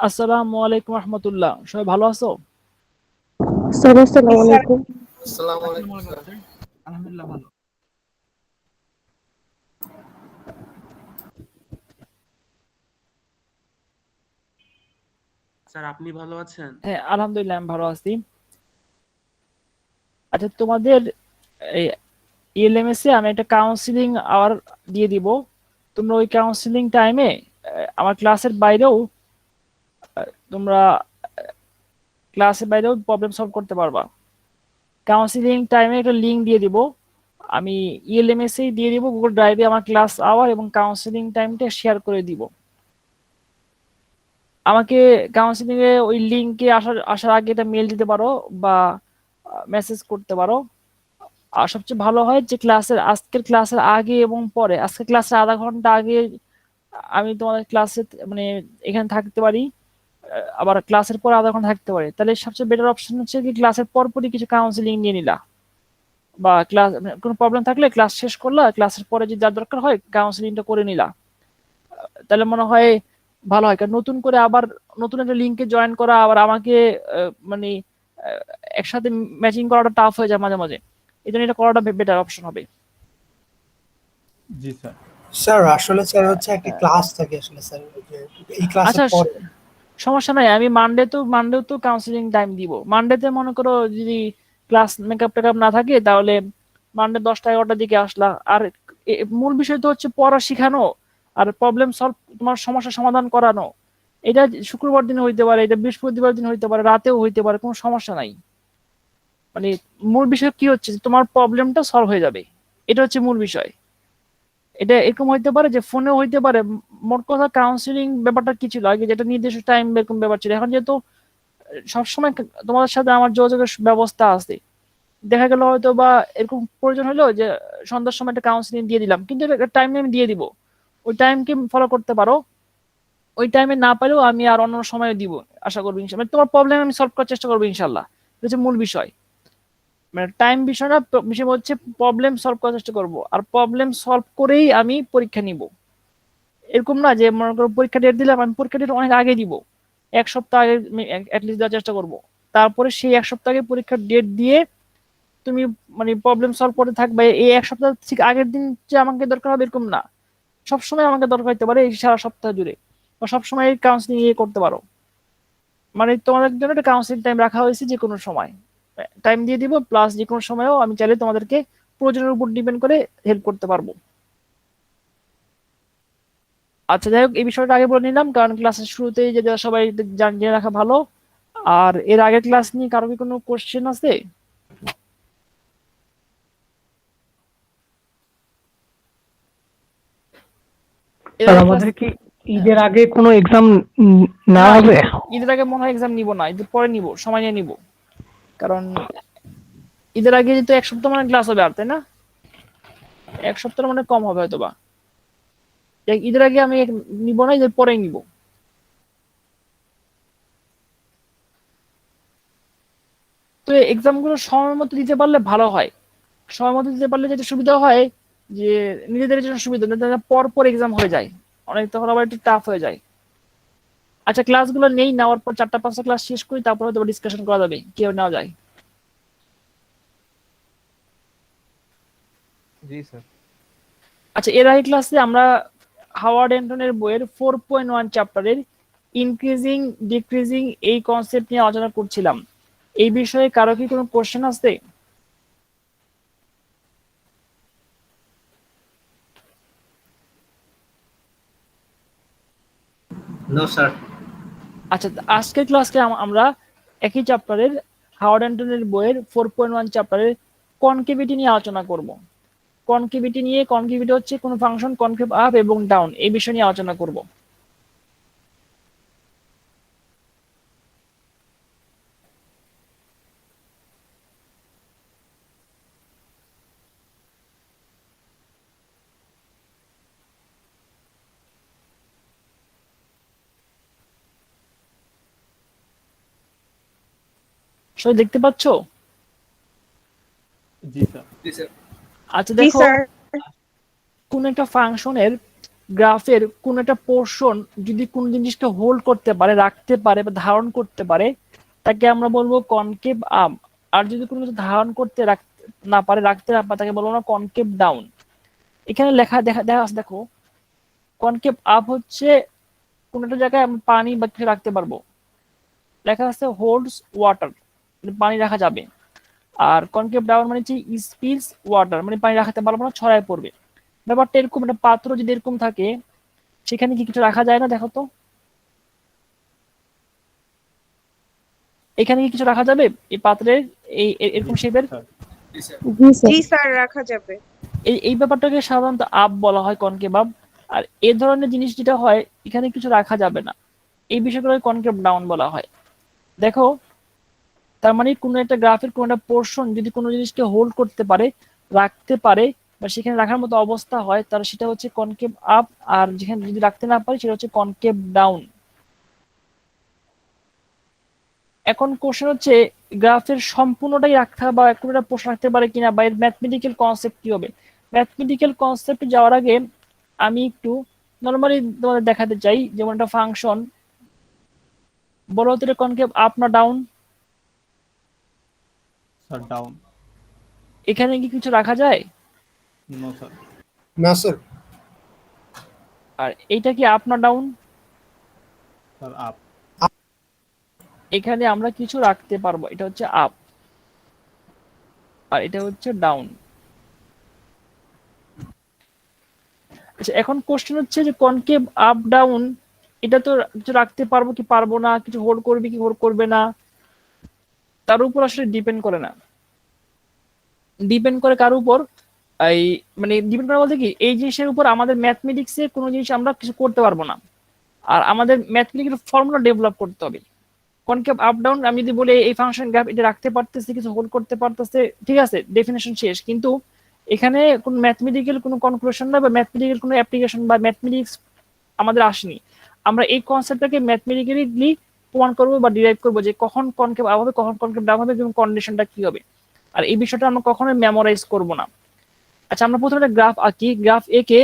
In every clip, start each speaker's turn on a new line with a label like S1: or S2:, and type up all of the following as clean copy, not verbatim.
S1: আসসালামু আলাইকুম রহমতুল্লাহ, সবাই ভালো আছো?
S2: স্যার আসসালামু আলাইকুম।
S3: আসসালামু
S1: আসসালামু
S3: আলাইকুম
S1: আলাইকুম
S3: স্যার।
S1: স্যার। আলহামদুলিল্লাহ ভালো।
S3: স্যার আপনি ভালো আছেন?
S1: হ্যাঁ, আলহামদুলিল্লাহ আমি ভালো আছি। আচ্ছা, তোমাদের এই ইএলএমএস এ আমি একটা কাউন্সিলিং আওয়ার দিয়ে দিব। তোমরা ওই কাউন্সিলিং টাইমে আমার তোমরা ক্লাসের বাইরেও প্রবলেম সলভ করতে পারবা। কাউন্সিলিং টাইমে একটা লিংক দিয়ে দিব। আমি ইএলএমএস এ দিয়ে দিব, গুগল ড্রাইভে আমার ক্লাস আওয়ার এবং কাউন্সিলিং টাইমটা শেয়ার করে দিব। আমাকে কাউন্সিলিং এ ওই লিংকে আসার আসার আগে এটা মেল দিতে পারো বা মেসেজ করতে পারো। আর সবচেয়ে ভালো হয় যে আজকের ক্লাসের আগে এবং পরে, আজকের ক্লাসের আধা ঘন্টা আগে আমি তোমাদের ক্লাসে মানে এখানে থাকতে পারি, আবার ক্লাসের পর আধা ঘন্টা থাকতে পারি। তাহলে সবচেয়ে বেটার অপশন হচ্ছে কি ক্লাসের পরপরই কিছু কাউন্সিলিং নিয়ে নিলা, বা ক্লাস কোনো প্রবলেম থাকলে ক্লাস শেষ করলা, ক্লাসের পরে যদি যার দরকার হয় কাউন্সিলিংটা করে নিলা। তাহলে মনে হয় ভালো হয়। কারণ নতুন করে আবার নতুন একটা লিঙ্কে জয়েন করা আবার আমাকে মানে আহ, একসাথে ম্যাচিং করাটা টাফ হয়ে যায় মাঝে মাঝে। এই জন্য এটা করাটা বেটার অপশন হবে।
S4: জি স্যার।
S5: স্যার আসলে স্যার হচ্ছে একটা ক্লাস থাকে আসলে স্যার ওই যে এই ক্লাসের
S1: আচ্ছা,
S5: পর।
S1: সমস্যা নাই। আমি মানডেও তো কাউন্সিলিং টাইম দিব। মানডেতে মনে করো যদি ক্লাস মেকআপ টেকআপ না থাকে তাহলে মানডে 10টা 11টার দিকে আসলা। আর মূল বিষয় তো হচ্ছে পড়া শিখানো আর প্রবলেম সলভ, তোমার সমস্যা সমাধান করানো। এটা শুক্রবার দিন হইতে পারে, এটা বৃহস্পতিবার দিন হইতে পারে, রাতেও হইতে পারে, কোনো সমস্যা নাই। মানে মূল বিষয় কি হচ্ছে যে তোমার প্রবলেমটা সলভ হয়ে যাবে, এটা হচ্ছে মূল বিষয়। এটা এরকম হইতে পারে যে ফোনেও হইতে পারে। মোট কথা কাউন্সিলিং ব্যাপারটা কি ছিল আগে, যেটা নির্দিষ্ট টাইম এরকম ব্যাপার ছিল। এখন যেহেতু সবসময় তোমাদের সাথে আমার যোগাযোগের ব্যবস্থা আছে, দেখা গেল হয়তো বা এরকম প্রয়োজন হলো যে সন্ধ্যার সময় একটা কাউন্সিলিং দিয়ে দিলাম, কিন্তু একটা টাইম আমি দিয়ে দিব, ওই টাইমকে ফলো করতে পারো। ওই টাইমে না পারেও আমি আর অন্য সময় দিব, আশা করবো ইনশাল্লাহ। মানে তোমার প্রবলেম আমি সলভ করার চেষ্টা করবো ইনশাল্লাহ। এটা হচ্ছে মূল বিষয়। মানে টাইম বিষয় না, বিষয় হচ্ছে প্রবলেম সলভ করার চেষ্টা করব, আর প্রবলেম সলভ করেই আমি পরীক্ষা নিব। এরকম না যে মনে করো পরীক্ষা ডেট দিলাম, আমি পরীক্ষা ডেট অনেক আগে দিব, 1 সপ্তাহ আগে অ্যাটলিস্ট দেওয়ার চেষ্টা করব। তারপরে সেই 1 সপ্তাহ আগে পরীক্ষার ডেট দিয়ে তুমি মানে প্রবলেম সলভ করতে থাকবে। এই 1 সপ্তাহ ঠিক আগের দিন যে আমাকে দরকার হবে এরকম না, সবসময় আমাকে দরকার হতে পারে এই সারা সপ্তাহ জুড়ে, বা সবসময় কাউন্সিলিং করতে পারো। মানে তোমাদের জন্য একটা কাউন্সিলিং টাইম রাখা হয়েছে, যে কোনো সময় টাইম দিয়ে দিব, প্লাস যে কোনো সময়ও আমি চাইলে তোমাদেরকে প্রয়োজনের উপর ডিপেন্ড করে হেল্প করতে পারবো। আচ্ছা, যাই হোক, এই বিষয়টা আগে বলে নিলাম কারণ ক্লাসের শুরুতেই যেটা সবাই জেনে রাখা ভালো। আর এর আগের ক্লাস নিয়ে কারো কি কোনো কোশ্চেন আছে? এর
S2: স্যার
S1: আগের ক্লাস
S2: আমাদের কি ঈদের আগে কোনো এক্সাম না
S1: না,
S2: হবে?
S1: ঈদের আগে মনে হয় এক্সাম নিব না, ঈদের পরে নিব, সময় নিয়ে নিব। কারণ ঈদের আগে যেহেতু 1 সপ্তাহ মানে ক্লাস হবে, আর তাই না? 1 সপ্তাহ মানে কম হবে হয়তো বা। ঈদের আগে আমি নিব না, ঈদের পরেই নিব। তো এক্সাম গুলো সময় মতো দিতে পারলে ভালো হয়। সময় মতো দিতে পারলে যেটা সুবিধা হয় যে নিজেদের জন্য সুবিধা, পর পর এক্সাম হয়ে যায়, অনেক তখন আবার একটু টাফ হয়ে যায়। আচ্ছা, ক্লাসগুলো নেই, নেওয়ার পর 4টা 5টা ক্লাস শেষ করি, তারপরে হয়তো ডিসকাশন করা যাবে কেউ নেওয়া যায়।
S4: জি স্যার।
S1: আচ্ছা, এর আগে ক্লাসে আমরা হাওয়ার্ড অ্যান্টনের বইয়ের 4.1 চ্যাপ্টারের ইনক্রিজিং ডিক্রিজিং এই কনসেপ্ট নিয়ে আলোচনা করছিলাম। এই বিষয়ে কারো কি কোনো কোশ্চেন আছে?
S3: No sir.
S1: আচ্ছা, আজকের ক্লাসে আমরা একই চ্যাপ্টারের হাওয়ার্ড অ্যান্টনের বইয়ের 4.1 চ্যাপ্টারের কনকেভিটি নিয়ে আলোচনা করব। কনকেভিটি হচ্ছে কোন ফাংশন কনকেভ আপ এবং ডাউন, এই বিষয় নিয়ে আলোচনা করব। সবাই দেখতে পাচ্ছো?
S4: জি স্যার।
S3: জি স্যার।
S1: আচ্ছা,
S2: জি
S1: দেখো,
S2: স্যার।
S1: কোন একটা ফাংশনের গ্রাফের কোন একটা পোর্শন যদি কোন জিনিসকে হোল্ড করতে পারে, রাখতে পারে বা ধারণ করতে পারে, তাকে আমরা বলবো কনকেভ আপ। আর যদি কোনো কিছু ধারণ করতে না পারে, রাখতে না পারে, তাকে বলবো না কনকেভ ডাউন। এখানে লেখা দেখো, কনকেভ আপ হচ্ছে কোন একটা জায়গায় আমরা পানি বা কিছু রাখতে পারবো, লেখা আছে হোল্ডস ওয়াটার, পানি রাখা যাবে। আর কনকেভ ডাউন মানে হচ্ছে স্পিলস ওয়াটার, মানে পানি রাখাতে পারবো না, ছড়ায় পড়বে। ব্যাপারটা এরকম, একটা পাত্র যদি এরকম থাকে, সেখানে কি কিছু রাখা যায় না? দেখো তো, এখানে কি কিছু রাখা যাবে এই পাত্রের, এরকম শেপের?
S4: জি স্যার, রাখা যাবে।
S1: এই ব্যাপারটাকে সাধারণত আপ বলা হয়, কনকেভ আপ। আর এ ধরনের জিনিস যেটা হয়, এখানে কিছু রাখা যাবে না, এই বিষয়গুলো কনকেভ ডাউন বলা হয়। দেখো, তার মানে কোনো একটা গ্রাফের কোনো একটা পোর্শন যদি কোনো জিনিসকে হোল্ড করতে পারে, রাখতে পারে, বা সেখানে রাখার মতো অবস্থা হয়, তাহলে সেটা হচ্ছে কনকেভ আপ। আর যেখানে যদি রাখতে না পারে, সেটা হচ্ছে কনকেভ ডাউন। এখন কোশ্চেন হচ্ছে, গ্রাফের সম্পূর্ণটাই রাখতে বা কোনো একটা পোর্শন রাখতে পারে কিনা, বা এর ম্যাথমেটিক্যাল কনসেপ্ট কি হবে। ম্যাথমেটিক্যাল কনসেপ্টে যাওয়ার আগে আমি একটু নর্মালি তোমাদের দেখাতে চাই, যেমন একটা ফাংশন, বলো তো এটা কনকেভ আপ না ডাউন?
S6: Sir down.
S1: এখানে কি কিছু রাখা যায়?
S6: No sir.
S5: না স্যার।
S1: আর এইটা কি আপ না ডাউন?
S6: Sir up.
S1: এখানে আমরা কিছু রাখতে পারবো, এটা হচ্ছে আপ, আর এটা হচ্ছে ডাউন। আচ্ছা, এখন কোশ্চেন হচ্ছে যে কনকেভ আপ ডাউন, এটা তো কিছু রাখতে পারবো কি পারবো না, কিছু হোল্ড করবে কি হোল্ড করবে না, তার উপর আসলে ডিপেন্ড করে না। ডিপেন্ড করে কার উপর? এই মানে ডিপেন্ড করে বলতে কি, এই জিনিসের উপর আমাদের ম্যাথমেটিক্সে কোনো জিনিস আমরা কিছু করতে পারবো না, আর আমাদের ম্যাথমেটিক্যাল ফর্মুলা ডেভেলপ করতে হবে। কনকেভ আপ ডাউন আমি যদি বলি এই ফাংশন গ্রাফ এটা রাখতে পারতেছে, কিছু হোল্ড করতে পারতেছে, ঠিক আছে, ডেফিনেশন শেষ। কিন্তু এখানে কোন ম্যাথমেটিক্যাল কোনো কনক্লুশন না, বা ম্যাথমেটিক্যাল কোনো অ্যাপ্লিকেশন বা ম্যাথমেটিক্স আমাদের আসেনি। আমরা এই কনসেপ্টটাকে ম্যাথমেটিক্যালি প্রমাণ করবো বা ডিরাইভ করবো, যে কখন কনকেভ আপ হবে, কখন কনকেভ ডাউন হবে, এবং কন্ডিশনটা কি হবে। আর এই বিষয়টা আমরা কখনোই মেমোরাইজ করব না। আচ্ছা, আমরা প্রথমে একটা গ্রাফ আঁকি, গ্রাফ এঁকে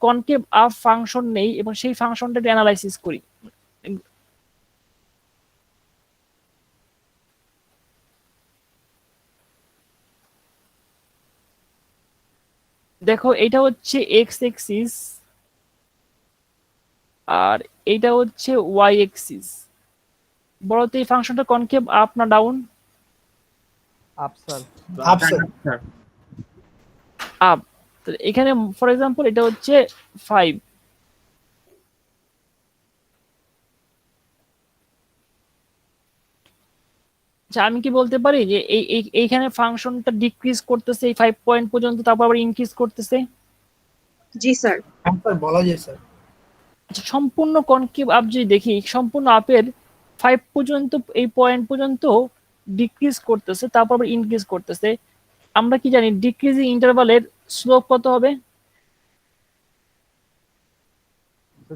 S1: কনকেভ আপ ফাংশন নেই এবং সেই ফাংশনটা অ্যানালাইসিস করি। দেখো, এটা হচ্ছে এক্স এক্সিস, আর এইটা হচ্ছে ওয়াই এক্সিস। বলো তো এই ফাংশনটা কনকেভ আপ না down?
S2: Up sir.
S5: Up sir.
S1: Up. তো এখানে ফর এক্সাম্পল এটা হচ্ছে 5, আচ্ছা আমি কি বলতে পারি যে এইখানে ফাংশনটা ডিক্রিজ করতেছে এই 5 পয়েন্ট পর্যন্ত, তারপর আবার ইনক্রিজ করতেছে?
S4: জি স্যার।
S5: স্যার বলা যায় স্যার।
S1: আচ্ছা, সম্পূর্ণ কনকেভ আপ যদি দেখি, সম্পূর্ণ আপের 5 পর্যন্ত, এই পয়েন্ট পর্যন্ত ডিক্রিজ করতেছে, তারপর আবার ইনক্রিজ করতেছে। আমরা কি জানি ডিক্রিজিং ইন্টারভালের স্লোপ কত হবে?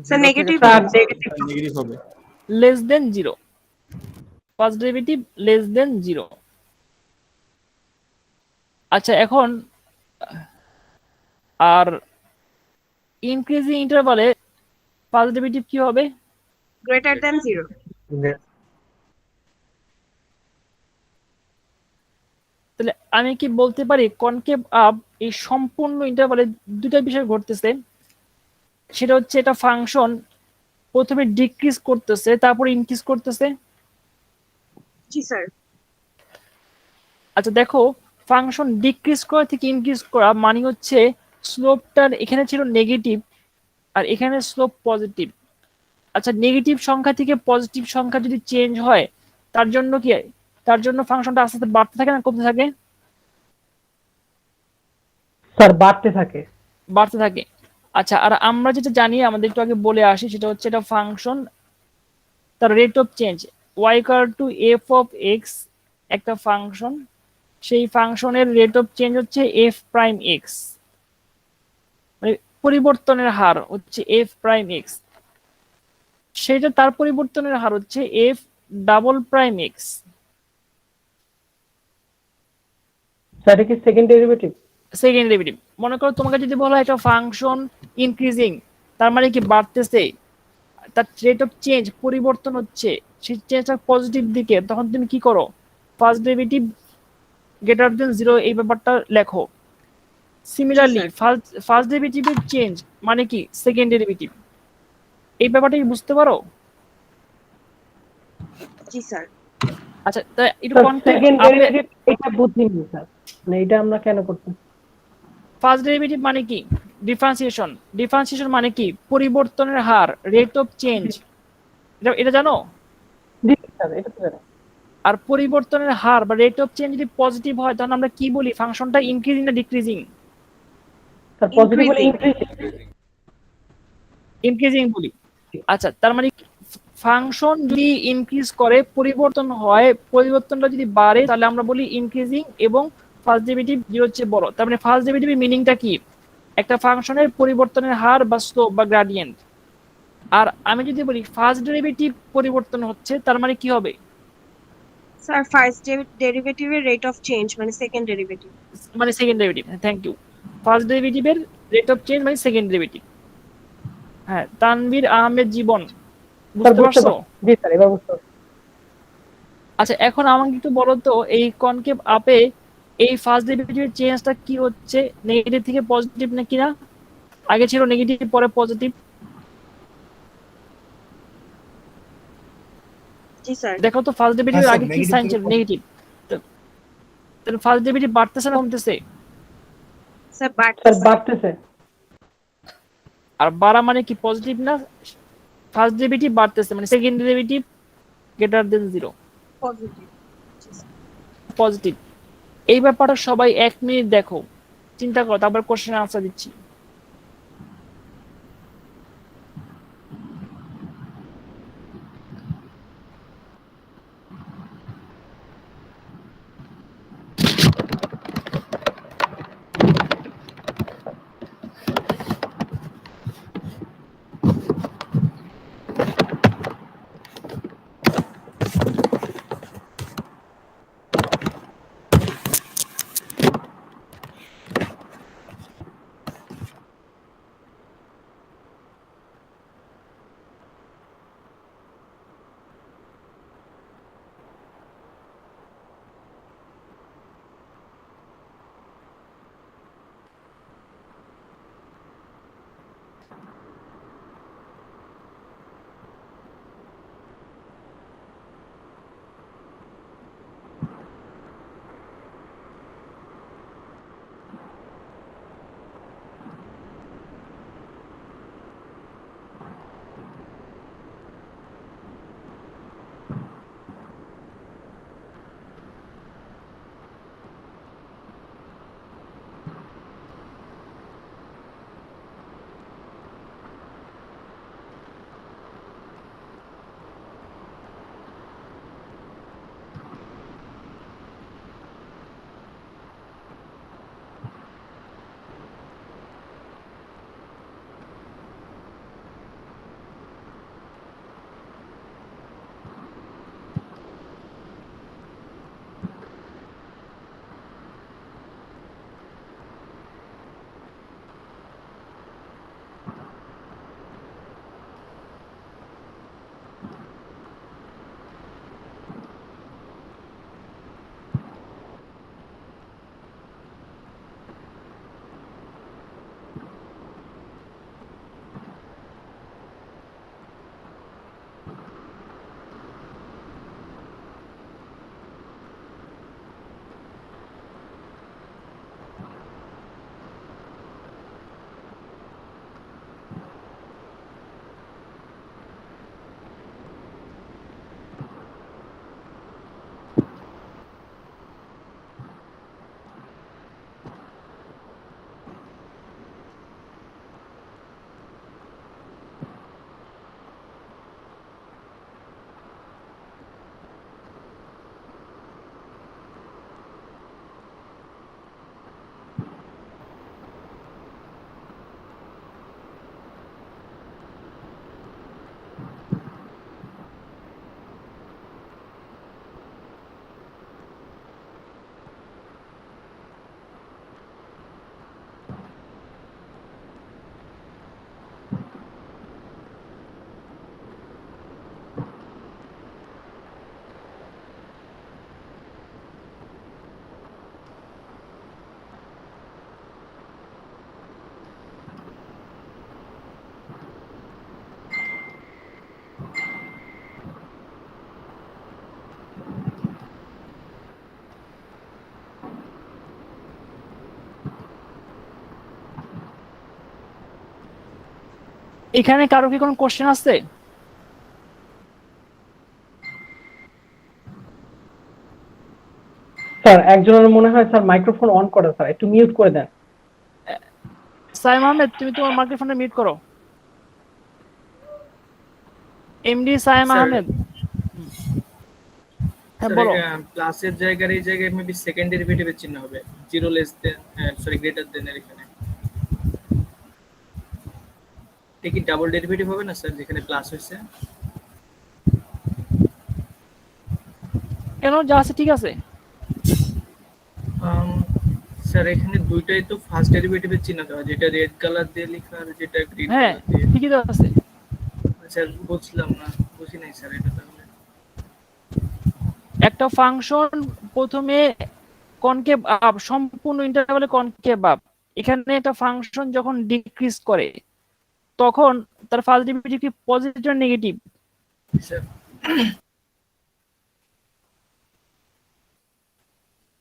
S4: Sir negative.
S6: নেগেটিভ হবে।
S1: Less than 0, first derivative less than 0। আচ্ছা, এখন আর ইনক্রিজিং ইন্টারভালে ফার্স্ট ডেরিভেটিভ কি হবে?
S4: Greater than 0।
S1: তাহলে আমি কি বলতে পারি কনকেভ আপ এই সম্পূর্ণ ইন্টারভালে দুটা বিষয় ঘটতেছে, সেটা হচ্ছে এটা ফাংশন প্রথমে ডিক্রিজ করতেছে, তারপর ইনক্রিজ করতেছে।
S4: জি স্যার।
S1: আচ্ছা দেখো, ফাংশন ডিক্রিজ করা থেকে ইনক্রিজ করা মানে হচ্ছে স্লোপটার এখানে ছিল নেগেটিভ, আর এখানে স্লোপ পজিটিভ। আচ্ছা, নেগেটিভ সংখ্যা থেকে পজিটিভ সংখ্যা যদি চেঞ্জ হয়, তার জন্য কি, তার জন্য ফাংশনটা আস্তে আস্তে বাড়তে থাকে না কমতে থাকে?
S2: স্যার বাড়তে থাকে।
S1: বাড়তে থাকে। আচ্ছা, আর আমরা যেটা জানি, আমাদের একটু আগে বলে আসি, সেটা হচ্ছে এটা ফাংশন, তার rate of change y equal to F of x, একটা ফাংশন, সেই ফাংশনের রেট অফ চেঞ্জ হচ্ছে এফ প্রাইম এক্স, মানে পরিবর্তনের হার হচ্ছে এফ প্রাইম এক্স, সেটা তার পরিবর্তনের হার হচ্ছে F double prime x.
S2: Sir এটা কি সেকেন্ড ডেরিভেটিভ?
S1: Second derivative. মনে করো তোমাকে যদি বলা হয় একটা ফাংশন ইনক্রিজিং, তার মানে কি বাড়তেছে, তার রেট অফ চেঞ্জ পরিবর্তন হচ্ছে, সেই চেঞ্জটা পজিটিভ দিকে, তখন তুমি কি করো, ফার্স্ট ডেরিভেটিভ গ্রেটার দেন 0 এই ব্যাপারটা লেখো। সিমিলারলি ফার্স্ট ডেরিভেটিভের চেঞ্জ মানে কি সেকেন্ড ডেরিভেটিভ, এই ব্যাপারটা কি বুঝতে পারো?
S4: জি স্যার।
S1: আচ্ছা তা একটু
S2: স্যার
S1: কনটেক্সট
S2: সেকেন্ড
S1: আপনি
S2: ডেরিভেটিভ এটা বুঝিনি স্যার, মানে এটা আমরা কেন করতেছি?
S1: ফার্স্ট ডেরিভেটিভ মানে কি ডিফারেন্সিয়েশন, ডিফারেন্সিয়েশন মানে কি পরিবর্তনের হার, রেট অফ চেঞ্জ, এটা এটা জানো?
S2: জি স্যার, এটা তো জানি।
S1: আর পরিবর্তনের হার বা রেট অফ চেঞ্জ যদি পজিটিভ হয় তখন আমরা কি বলি, ফাংশনটা ইনক্রিজিং না ডিক্রিজিং?
S2: স্যার পজিটিভ হলে
S4: Increasing.
S2: ইনক্রিজ।
S1: ইনক্রিজিং বলি। আচ্ছা তার মানে ফাংশন যদি ইনক্রিজ করে পরিবর্তন হয়, পরিবর্তনটা যদি বাড়ে তাহলে আমরা বলি ইনক্রিজিং, এবং ফার্স্ট ডেরিভেটিভ 0 হচ্ছে বড়। তার মানে ফার্স্ট ডেরিভেটিভের মিনিংটা কি, একটা ফাংশনের পরিবর্তনের হার বা স্লোপ বা গ্রেডিয়েন্ট। আর আমি যদি বলি ফার্স্ট ডেরিভেটিভ পরিবর্তন হচ্ছে, তার মানে কি হবে,
S4: স্যার ফার্স্ট ডেরিভেটিভের রেট অফ চেঞ্জ মানে সেকেন্ড ডেরিভেটিভ।
S1: মানে second derivative. Thank you. First ডেরিভেটিভের রেট অফ চেঞ্জ মানে সেকেন্ড ডেরিভেটিভ। হ্যাঁ, তানভীর আহমেদ জীবন,
S2: স্যার
S1: বুঝতে
S2: বুঝতে
S1: পারছো?
S2: পারছি, জি স্যার এবার বুঝতে পারছি।
S1: আচ্ছা এখন আমাকে একটু বলো তো, এই কনকেভ আপে এই ফার্স্ট ডেরিভেটিভের চেঞ্জটা কি হচ্ছে, নেগেটিভ থেকে পজিটিভ নাকি না? আগে ছিল নেগেটিভ পরে পজিটিভ।
S4: জি স্যার।
S1: দেখো তো ফার্স্ট ডেরিভেটিভের
S5: স্যার,
S1: আগে কি
S5: negative
S1: সাইন
S5: থেকে
S1: ছিল, নেগেটিভ। তাহলে ফার্স্ট ডেরিভেটিভ বাড়তেছে না কমতেছে?
S4: স্যার
S2: স্যার
S4: বাড়তেছে।
S2: বাড়তেছে।
S1: আর বাড়া মানে কি পজিটিভ না? ফার্স্ট ডেরিভেটিভ বাড়তেছে মানে second derivative greater than 0
S4: positive.
S1: Positive. এই ব্যাপারটা সবাই 1 মিনিট দেখো, চিন্তা করো, তারপর কোশ্চেনের আনসার দিচ্ছি। এখানে কারো কি কোনো কোশ্চেন আছে?
S2: স্যার একজনের মনে হয় স্যার মাইক্রোফোন অন করা, স্যার একটু মিউট করে দেন।
S1: সাইম আহমেদ, তুমি তোমার মাইক্রোফোনটা মিউট করো। এমডি সাইম
S3: স্যার
S1: আহমেদ, হ্যাঁ
S3: স্যার
S1: বলো।
S3: প্লাসের জায়গার এই জায়গায় মেবি সেকেন্ড ডেরিভেটিভের চিহ্ন হবে, zero less than sorry greater than এর এখানে। এটা কি ডাবল ডেরিভেটিভ হবে না স্যার যেখানে প্লাস হয়েছে?
S1: কেন, যা আছে ঠিক আছে।
S3: আম, স্যার এখানে দুইটাই তো ফার্স্ট ডেরিভেটিভের চিহ্ন দেওয়া, যেটা রেড কালার দিয়ে লেখা আর যেটা গ্রিন
S1: হ্যাঁ
S3: কালার দিয়ে।
S1: ঠিকই তো আছে।
S3: স্যার বুঝলাম না, বুঝি নাই স্যার এটা তাহলে।
S1: একটা ফাংশন প্রথমে কনকেভ আপ, সম্পূর্ণ ইন্টারভ্যালে কনকেভ আপ। এখানে একটা ফাংশন যখন ডিক্রিজ করে তখন তার ফার্স্ট ডেরিভেটিভ কি পজিটিভ না নেগেটিভ?
S3: স্যার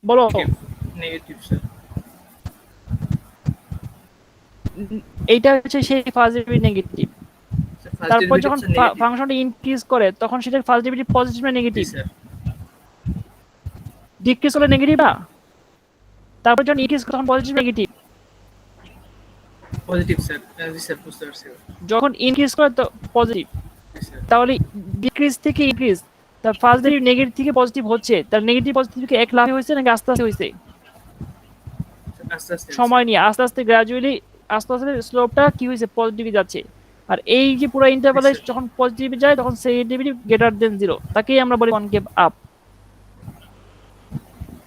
S1: বলো।
S3: Negative sir.
S1: এইটা হচ্ছে সেই ফার্স্ট ডেরিভেটিভ নেগেটিভ।
S3: ফার্স্ট
S1: তারপর
S3: ডেরিভেটিভ
S1: যখন
S3: স্যার নেগেটিভ।
S1: ফাংশনটা ইনক্রিজ করে তখন সেটার ফার্স্ট ডেরিভেটিভ পজিটিভ না
S3: জি
S1: নেগেটিভ?
S3: স্যার।
S1: ডিক্রিজ হলে নেগেটিভ না, তারপর যখন ইনক্রিজ করে তখন পজিটিভ নেগেটিভ?
S3: Positive sir. জি স্যার বুঝতে পারছি।
S1: যখন ইনক্রিজ করে তো পজিটিভ।
S3: জি স্যার।
S1: তাহলে ডিক্রিজ থেকে ইনক্রিজ, তার ফার্স্ট ডেরিভেটিভ নেগেটিভ থেকে পজিটিভ হচ্ছে, তার নেগেটিভ পজিটিভ থেকে এক লাফে হয়েছে নাকি আস্তে আস্তে হয়েছে?
S3: আস্তে আস্তে
S1: সময় নিয়ে আস্তে আস্তে গ্রাজুয়ালি আস্তে আস্তে স্লোপটা কি হয়েছে, পজিটিভে যাচ্ছে। আর এই যে পুরো ইন্টারভালে যখন পজিটিভে যায় তখন সেই ডেরিভেটিভ গ্রেটার দেন জিরো, তাকেই আমরা বলি কনকেভ আপ।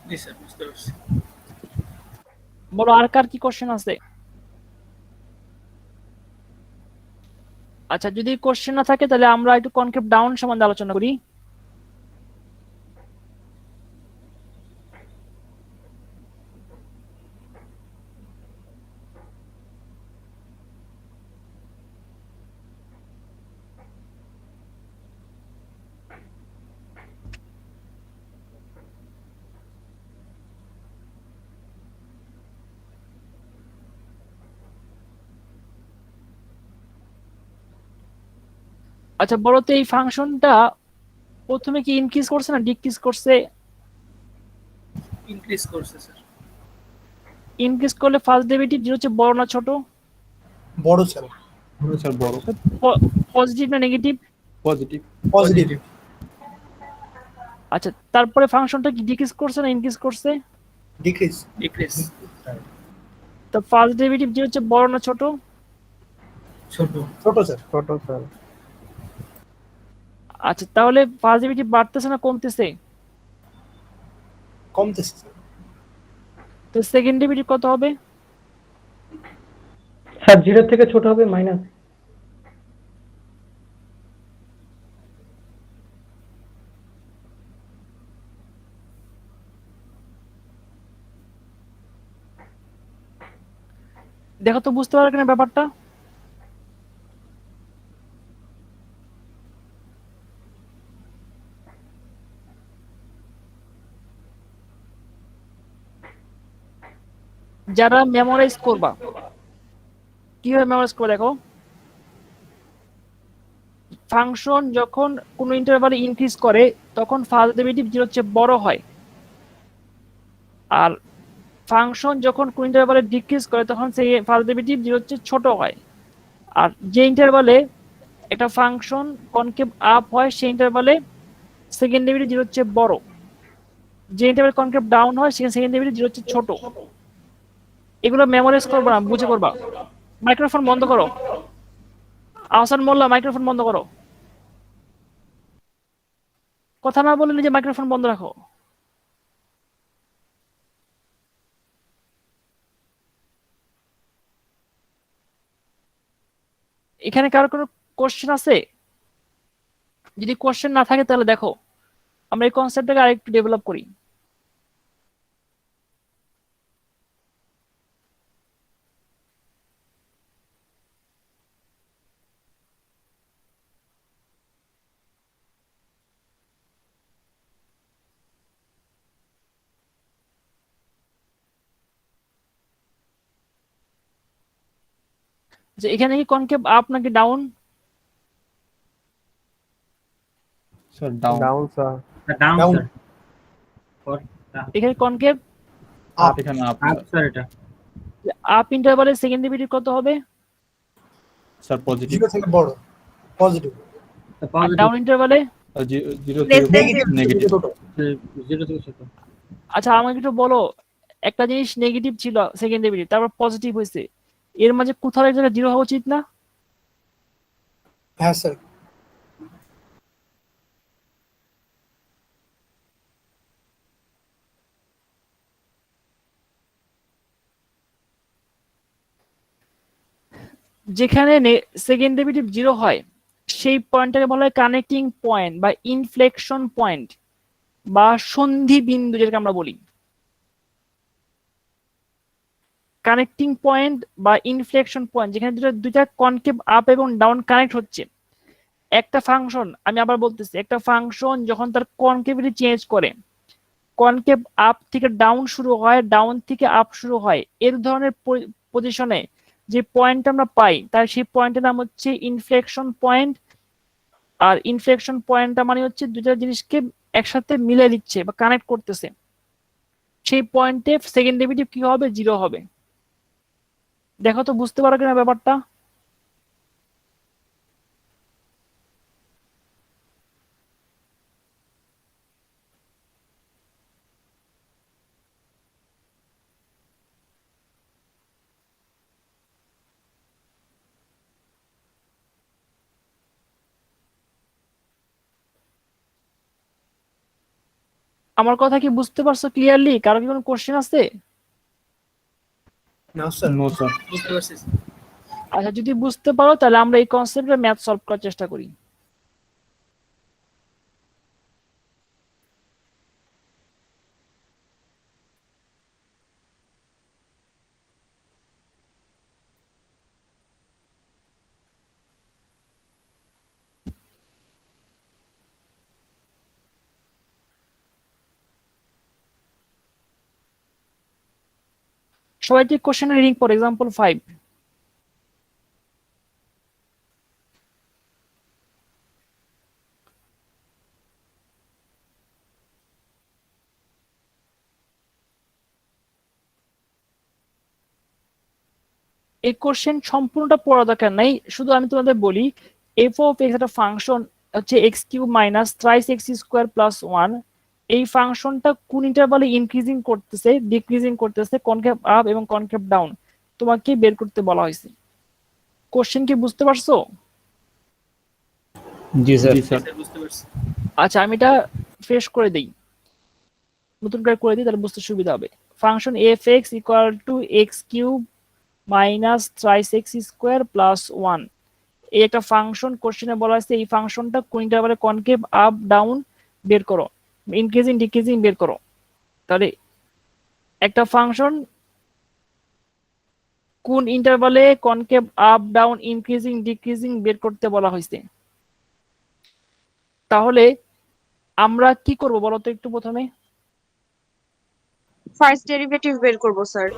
S3: জি স্যার বুঝতে পারছি।
S1: বলো আর কার কি কোশ্চেন আছে? আচ্ছা, যদি কোশ্চেন না থাকে তাহলে আমরা একটু কনকেভ ডাউন সম্বন্ধে আলোচনা করি। আচ্ছা বলো তো, এই ফাংশনটা প্রথমে কি ইনক্রিজ করছে না ডিক্রিজ করছে?
S3: ইনক্রিজ করছে স্যার।
S1: ইনক্রিজ করলে ফার্স্ট ডেরিভেটিভ জিরো হচ্ছে বড় না ছোট?
S5: বড় স্যার।
S6: স্যার বড়।
S1: পজিটিভ না নেগেটিভ?
S6: পজিটিভ।
S5: পজিটিভ।
S1: আচ্ছা তারপরে ফাংশনটা কি ডিক্রিজ করছে না ইনক্রিজ করছে?
S5: ডিক্রিজ।
S3: ডিক্রিজ।
S1: তো ফার্স্ট ডেরিভেটিভ জিরো হচ্ছে বড় না ছোট?
S3: ছোট।
S5: ছোট স্যার।
S2: ছোট স্যার।
S1: আচ্ছা তাহলে ফার্স্ট ডেরিভেটিভ বাড়তেছে না কমতেছে?
S5: কমতেছে স্যার।
S1: তো সেকেন্ড ডেরিভেটিভ কত হবে?
S2: স্যার জিরো থেকে ছোট হবে মাইনাস।
S1: দেখো তো বুঝতে পারো কিনা ব্যাপারটা। যারা মেমোরাইজ করবা, কিভাবে মেমোরাইজ করবে দেখো। ফাংশন যখন কোন ইন্টারভালে ইনক্রিজ করে তখন ফার্স্ট ডেরিভেটিভ জিরোর চেয়ে বড় হয়, আর ফাংশন যখন কোন ইন্টারভালে ডিক্রিজ করে তখন সেই ফার্স্ট ডেরিভেটিভ জিরোর চেয়ে ছোট হয়। আর যে ইন্টারভালে একটা ফাংশন কনকেভ আপ হয় সেই ইন্টারভালে সেকেন্ড ডেরিভেটিভ জিরোর চেয়ে বড়, যে ইন্টারভালে কনকেভ ডাউন হয় সেখানে সেকেন্ড ডেরিভেটিভ জিরোর চেয়ে ছোট। এগুলো মেমোরাইজ করবা না, বুঝে করবা। মাইক্রোফোন বন্ধ করো। আহসান মোল্লা, মাইক্রোফোন বন্ধ করো। কথা না বলে নিজে মাইক্রোফোন বন্ধ রাখো। এখানে কারো কোনো কোশ্চেন আছে? যদি কোশ্চেন না থাকে তাহলে দেখো আমরা এই কনসেপ্টটাকে আরেকটু ডেভেলপ করি। যে এখানে কি কনকেভ আপ নাকি down?
S6: Sir down.
S7: Down sir.
S3: Down
S5: Down.
S3: Sir
S1: এখানে কনকেভ
S5: আপ
S6: এখানে আপ
S3: আপ স্যার এটা
S1: আপ ইন্টারভালের সেকেন্ড ডেরিভেটিভ কত হবে?
S6: Sir positive.
S5: 0 থেকে বড় পজিটিভ
S1: আর
S3: পজিটিভ
S1: ডাউন ইন্টারভালে?
S6: 0
S4: Less
S6: থেকে
S4: than
S6: নেগেটিভ।
S5: ছোট
S3: জিরো থেকে ছোট
S1: আচ্ছা আমাকে একটু বলো, একটা জিনিস নেগেটিভ ছিল সেকেন্ড ডেরিভেটিভ, তারপর পজিটিভ হয়েছে, এর মাঝে কোথাও এক জায়গায় জিরো হওয়া উচিত না?
S5: হ্যাঁ স্যার
S1: যেখানে সেকেন্ড ডেরিভেটিভ জিরো হয় সেই পয়েন্টটাকে বলা হয় কানেক্টিং পয়েন্ট বা ইনফ্লেকশন পয়েন্ট বা সন্ধি বিন্দু যেটাকে আমরা বলি। কানেক্টিং পয়েন্ট বা ইনফ্লেকশন পয়েন্ট যেখানে দুইটা কনকেভ আপ এবং ডাউন কানেক্ট হচ্ছে। একটা ফাংশন, আমি আবার বলতেছি, একটা ফাংশন যখন তার কনকেভিটি চেঞ্জ করে, কনকেভ আপ থেকে ডাউন শুরু হয়, ডাউন থেকে আপ শুরু হয়, এর ধরনের পজিশনে যে পয়েন্ট আমরা পাই তার সেই পয়েন্টের নাম হচ্ছে ইনফ্লেকশন পয়েন্ট। আর ইনফ্লেকশন পয়েন্টটা মানে হচ্ছে দুইটা জিনিসকে একসাথে মিলে দিচ্ছে বা কানেক্ট করতেছে, সেই পয়েন্টে সেকেন্ড ডেরিভেটিভ কি হবে? জিরো হবে। দেখো তো বুঝতে পারো কিনা ব্যাপারটা? আমার কথা কি বুঝতে পারছো ক্লিয়ারলি? কারো কি কোনো কোশ্চেন আছে?
S5: না স্যার
S6: নো স্যার।
S3: বুঝতে পারছিস
S1: আচ্ছা যদি বুঝতে পারো তাহলে আমরা এই কনসেপ্টে ম্যাথ সলভ করার চেষ্টা করি। সবাই ঠিক কোশ্চেন রিডিং ফর এক্সাম্পল 5। এই কোশ্চেন সম্পূর্ণটা পড়া দরকার নাই, শুধু আমি তোমাদের বলি এফ অফ এক্স একটা ফাংশন হচ্ছে x cube minus thrice x square plus 1। এই ফাংশনটা কোন ইন্টারভালে ইনক্রিজিং করতেছে ডিক্রিজিং করতেছে, কনকেভ আপ এবং কনকেভ ডাউন, তোমাকে বের করতে বলা হয়েছে। কোশ্চেন কি বুঝতে পারছো?
S6: জি স্যার। জি স্যার।
S3: স্যার বুঝতে পারছি
S1: আচ্ছা আমি এটা ফ্রেশ করে দেই, নতুন করে দিই, তাহলে বুঝতে সুবিধা হবে। Function F x equal to x cube minus thrice x square plus 1, এই একটা ফাংশন কোশ্চেনে বলা হয়েছে এই ফাংশনটা কোন ইন্টারভালে কনকেভ আপ ডাউন বের করো, ইনক্রিজিং ডিক্রিজিং বের করো। তাহলে একটা ফাংশন কোন ইন্টারভালে concave up down increasing decreasing বের করতে বলা হয়েছে। তাহলে আমরা কি করব বলো তো একটু প্রথমে?
S4: ফার্স্ট ডেরিভেটিভ বের করব স্যার।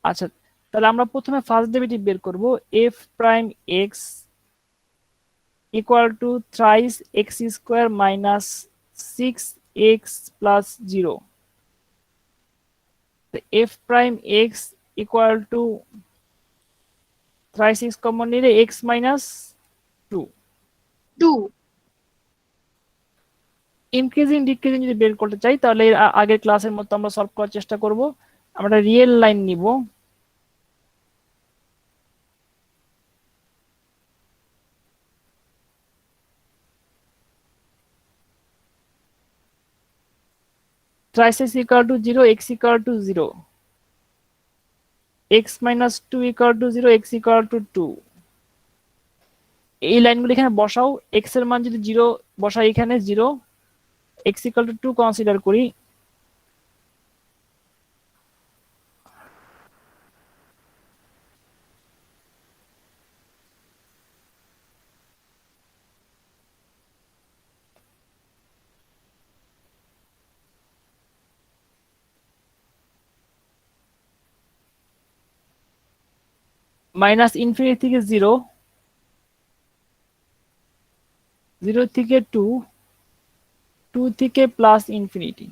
S1: আচ্ছা তাহলে আমরা প্রথমে ফার্স্ট ডেরিভেটিভ বের করব। F prime x equal to thrice x square minus 6x plus 0। F prime x equal to thrice x common নিলে এক্স মাইনাস 2।
S4: 2
S1: ইনক্রিজিং ডিক্রিজিং যদি বের করতে চাই তাহলে এর আগের ক্লাসের মতো আমরা সলভ করার চেষ্টা করব। আমরা রিয়েল লাইন নিব, thrice x equal to 0, x equal to 0, x minus 2 equal to 0, x equal to 2। এই লাইনগুলো এখানে বসাও, x এর মান যদি 0 বসাই এখানে 0, x equal to 2 কনসিডার করি। মাইনাস ইনফিনিটি থেকে 0, 0 থেকে 2, 2 থেকে plus infinity.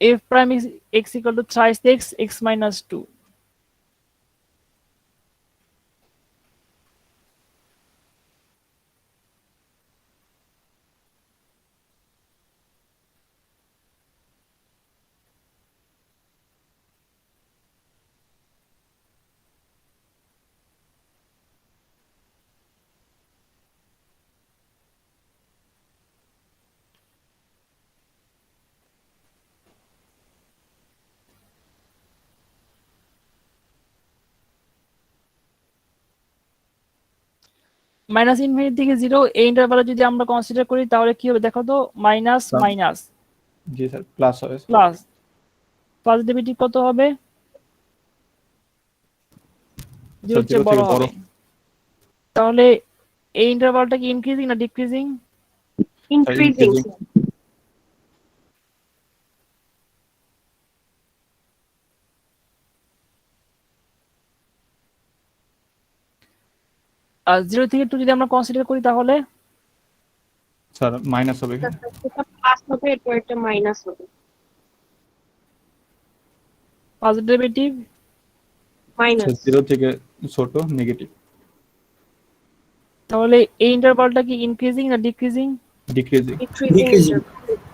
S1: f prime is x equal to thrice x minus 2. Minus infinity থেকে 0 এই ইন্টারভালে যদি আমরা কনসিডার করি তাহলে কি হবে দেখো তো, মাইনাস
S6: Plus.
S1: মাইনাস
S6: জি স্যার প্লাস হবে স্যার।
S1: প্লাস, ফার্স্ট ডেরিভেটিভ কত হবে? 0
S6: স্যার
S1: চেয়ে
S6: 0
S1: বড়
S6: থেকে বড়।
S1: হবে। তাহলে এই ইন্টারভালটা কি ইনক্রিজিং না ডিক্রিজিং?
S4: increasing
S6: increasing.
S1: আর 0 থেকে 2 যদি আমরা কনসিডার করি তাহলে
S6: স্যার মাইনাস হবে এখানে।
S4: এটা প্লাস হবে, এরপর এটা মাইনাস হবে,
S1: ফার্স্ট ডেরিভেটিভ
S4: মাইনাস
S6: 0 থেকে ছোট নেগেটিভ।
S1: তাহলে এই ইন্টারভালটা কি ইনক্রিজিং না decreasing?
S6: Decreasing.
S4: decreasing
S5: Decreasing.
S4: interval.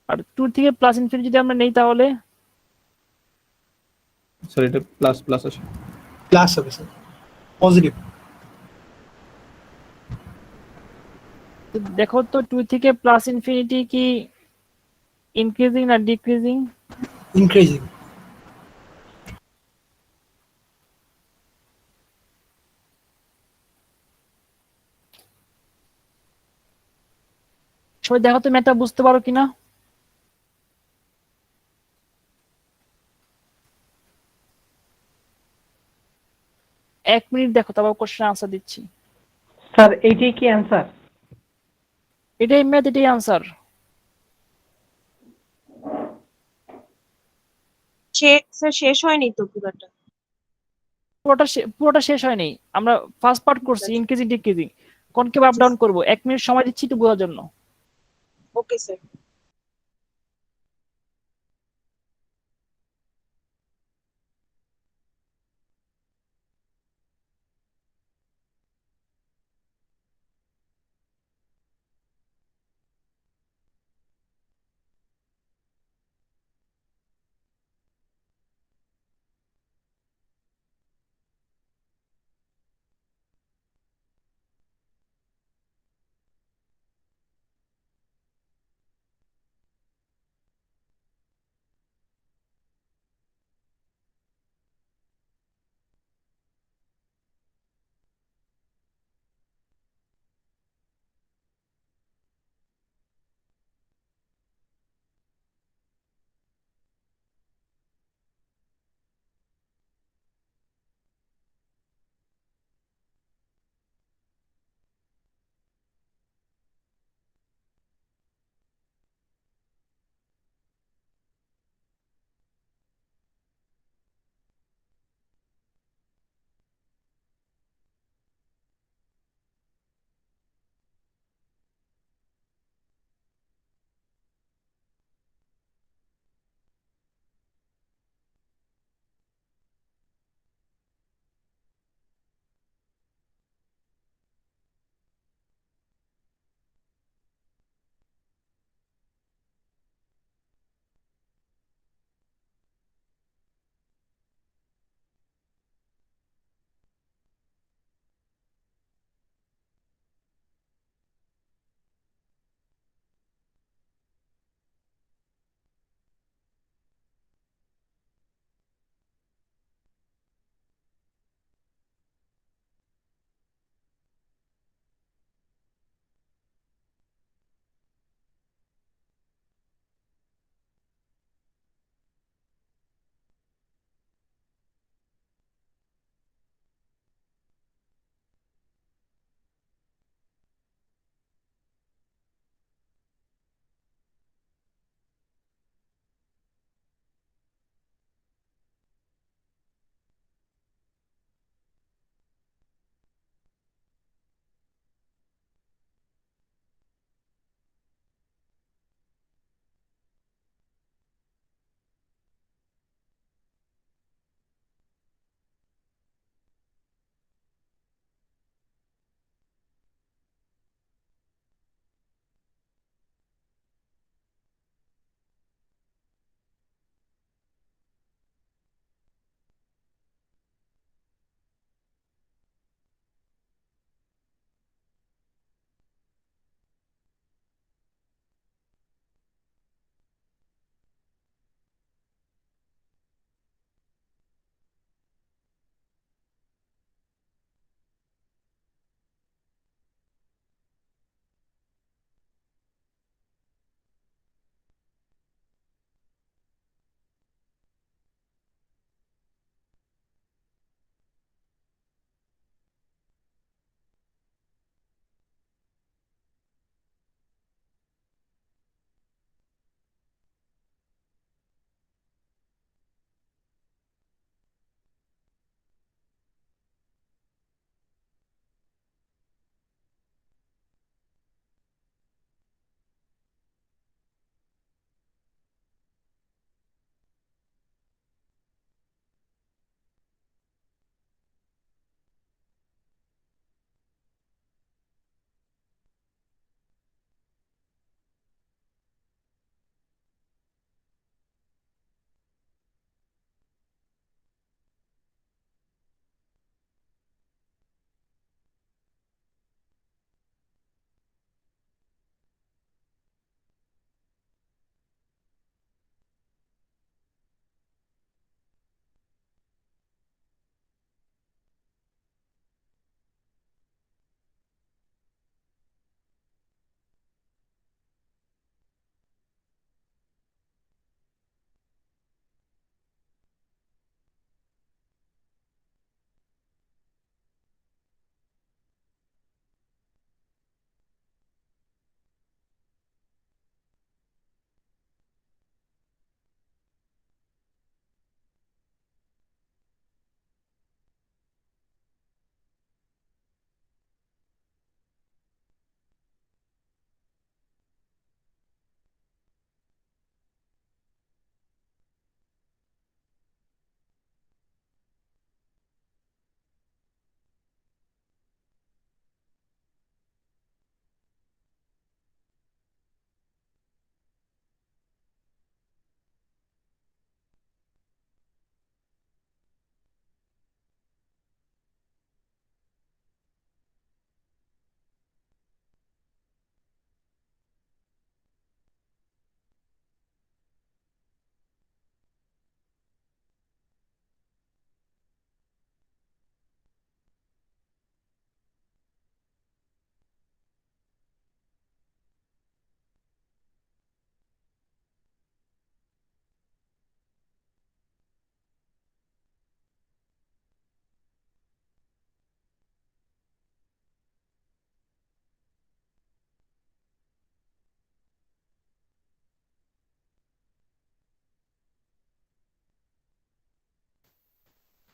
S1: আর 2 থেকে প্লাস ইনফিনিটি যদি আমরা নেই তাহলে
S6: স্যার এটা প্লাস প্লাস আসে।
S5: প্লাস হবে স্যার, পজিটিভ।
S1: দেখো তো 2 থেকে প্লাস ইনফিনিটি কি ইনক্রিজিং না ডিক্রিজিং?
S5: ইনক্রিজিং।
S1: সবাই দেখো তো ম্যাথটা বুঝতে পারো কিনা। এক মিনিট দেখো, তারপর কোশ্চেন আনসার দিচ্ছি।
S2: স্যার এইটাই কি অ্যান্সার?
S1: এটাই ম্যাথ, এটাই আনসার।
S4: স্যার শেষ হয়নি তো পুরোটা।
S1: পুরোটা শেষ হয়নি, আমরা ফার্স্ট পার্ট করছি increasing decreasing, concave up down করবো। এক মিনিট সময় দিচ্ছি একটু বোঝার জন্য।
S4: Okay sir.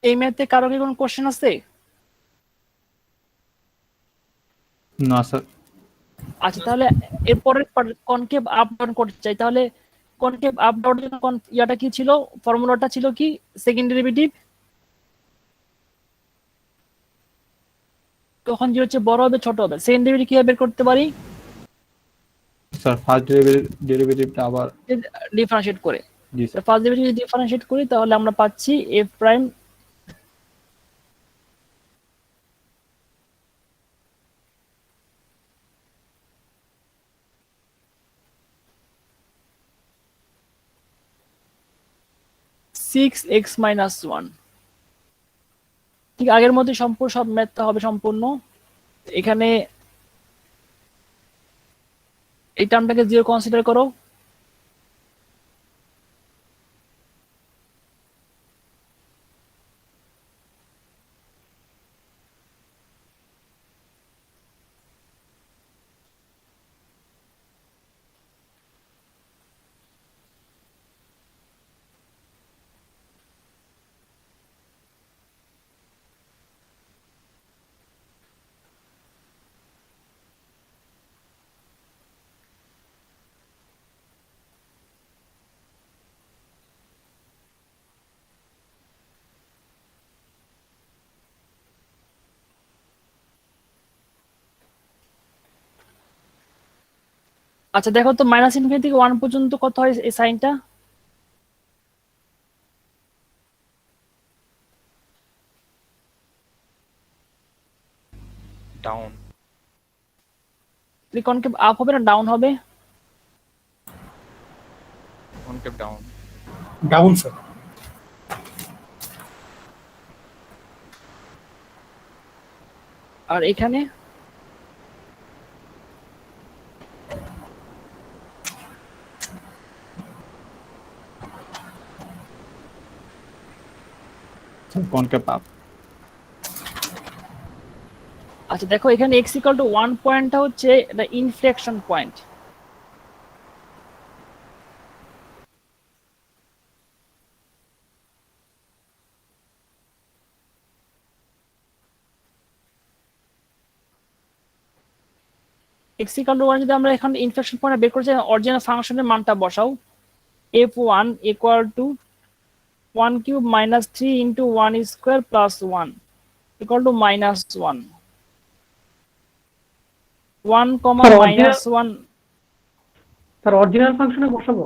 S1: এই ম্যাথে কারো কি কোনো কোশ্চেন আছে?
S6: না স্যার।
S1: আচ্ছা তাহলে এরপরে কনকেভ আপ ডাউন করতে চাই, তাহলে কনকেভ আপ ডাউনের জন্য ইয়াটা কি ছিল, ফর্মুলাটা ছিল কি, সেকেন্ড ডেরিভেটিভ তখন যে হচ্ছে বড় হবে ছোট হবে, সেকেন্ড ডেরিভেটিভ কিভাবে বের করতে পারি?
S6: স্যার ফার্স্ট ডেরিভেটিভটা আবার
S1: ডিফারেন্সিয়েট করে।
S6: জি স্যার।
S1: ফার্স্ট ডেরিভেটিভ যদি ডিফারেন্সিয়েট করি তাহলে আমরা পাচ্ছি F prime six x minus one. ঠিক আগের মধ্যে সম্পূর্ণ সব ম্যাথটা হবে সম্পূর্ণ। এখানে এই টার্মটাকে জিরো কনসিডার করো, আচ্ছা দেখো তো মাইনাস ইনফিনিটি থেকে ওয়ান পর্যন্ত কত হয় এই সাইনটা?
S7: ডাউন।
S1: কনকেভ আপ হবে না ডাউন হবে?
S7: Concave down.
S5: Down sir.
S1: আর এখানে
S6: কনকেভ আপ।
S1: আচ্ছা দেখো এখানে এক্স ইকুয়াল টু ওয়ান পয়েন্টটা হচ্ছে এটা inflection point. X equal to one যদি আমরা এখন ইনফ্লেকশন পয়েন্ট বের করছি, অরিজিনাল ফাংশনের মানটা বসাও, F one equal to one cube minus three into one square plus one equal to minus one, one comma
S2: sir
S1: minus one.
S2: Sir original ফাংশনে বসাবো?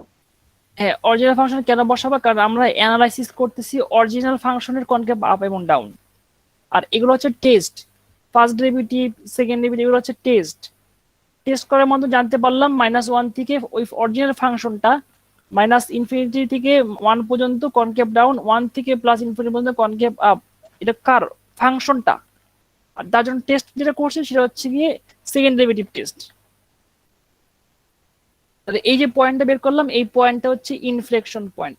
S1: হ্যাঁ অরিজিনাল ফাংশন কেন বসাবো, কারণ আমরা অ্যানালাইসিস করতেছি অরিজিনাল ফাংশনের কনকেভ আপ এবং ডাউন, আর এগুলো হচ্ছে test. First derivative second derivative এগুলো হচ্ছে টেস্ট। টেস্ট করার মধ্যে জানতে পারলাম মাইনাস ওয়ান থেকে ওই অরিজিনাল ফাংশনটা মাইনাস ইনফিনিটি থেকে ওয়ান পর্যন্ত কনকেভ ডাউন, ওয়ান থেকে প্লাস ইনফিনিটি পর্যন্ত কনকেভ আপ, এটা কার ফাংশনটা। আর তার জন্য টেস্ট যেটা করছে সেটা হচ্ছে গিয়ে সেকেন্ড ডেরিভেটিভ টেস্ট। তাহলে এই যে পয়েন্টটা বের করলাম এই পয়েন্টটা হচ্ছে ইনফ্লেকশন পয়েন্ট।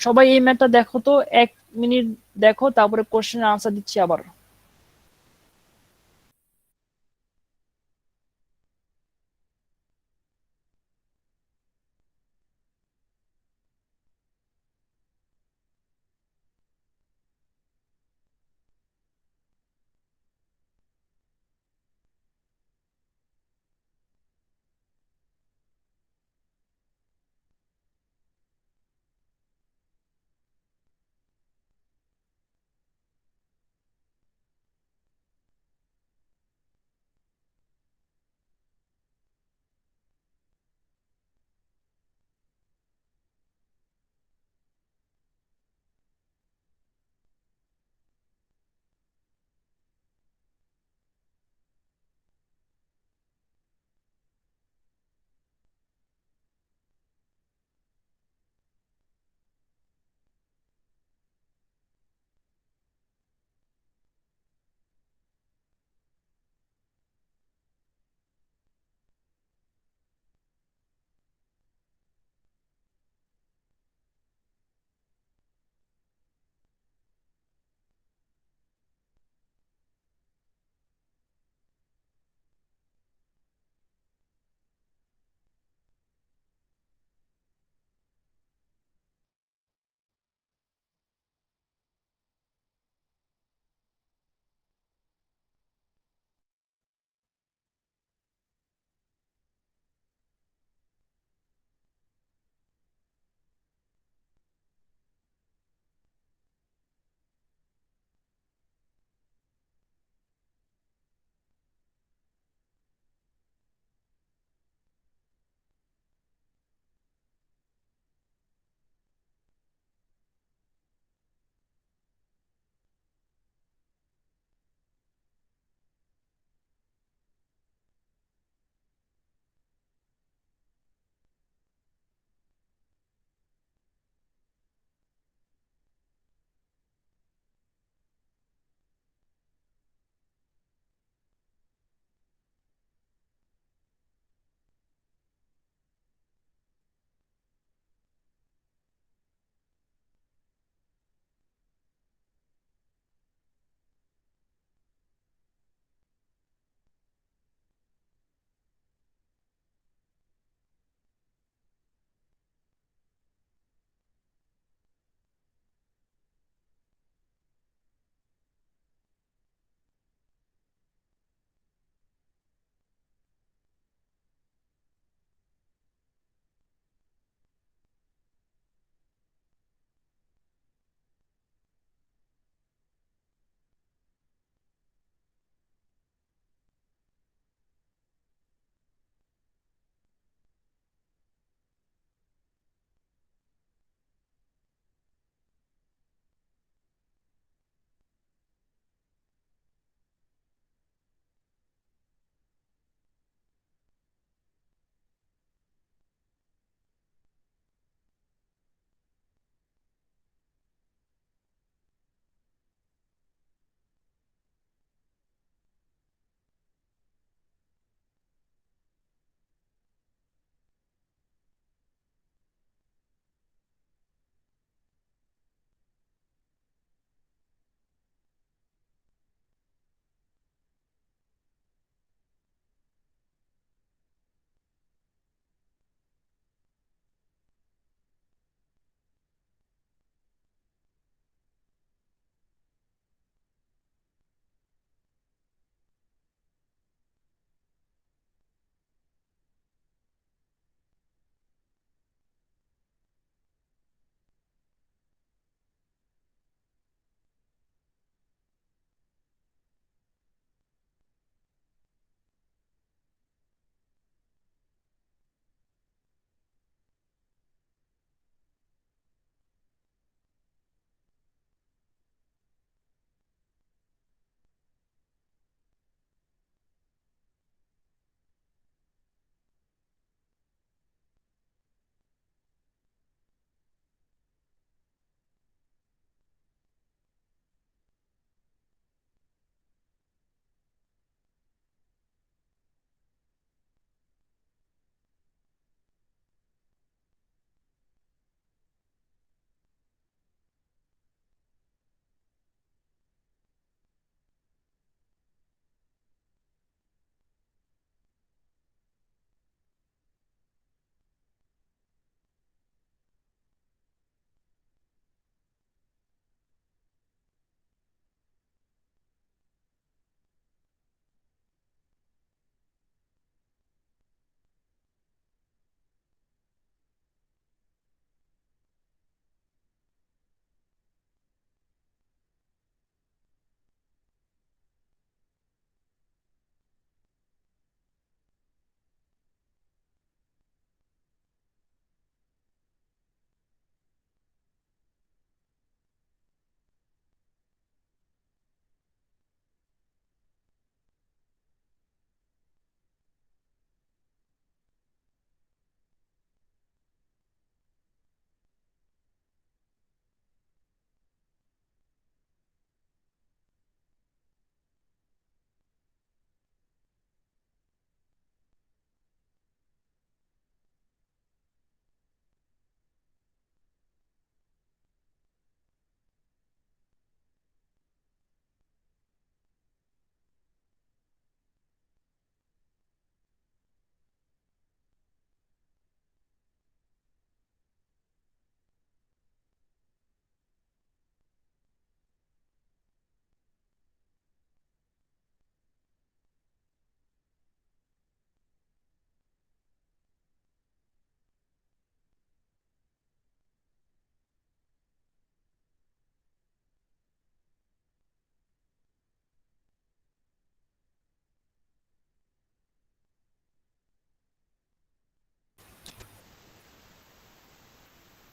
S1: সবাই এই ম্যাথটা দেখো তো, 1 মিনিট দেখো, তারপরে কোশ্চেনের আনসার দিচ্ছি আবার।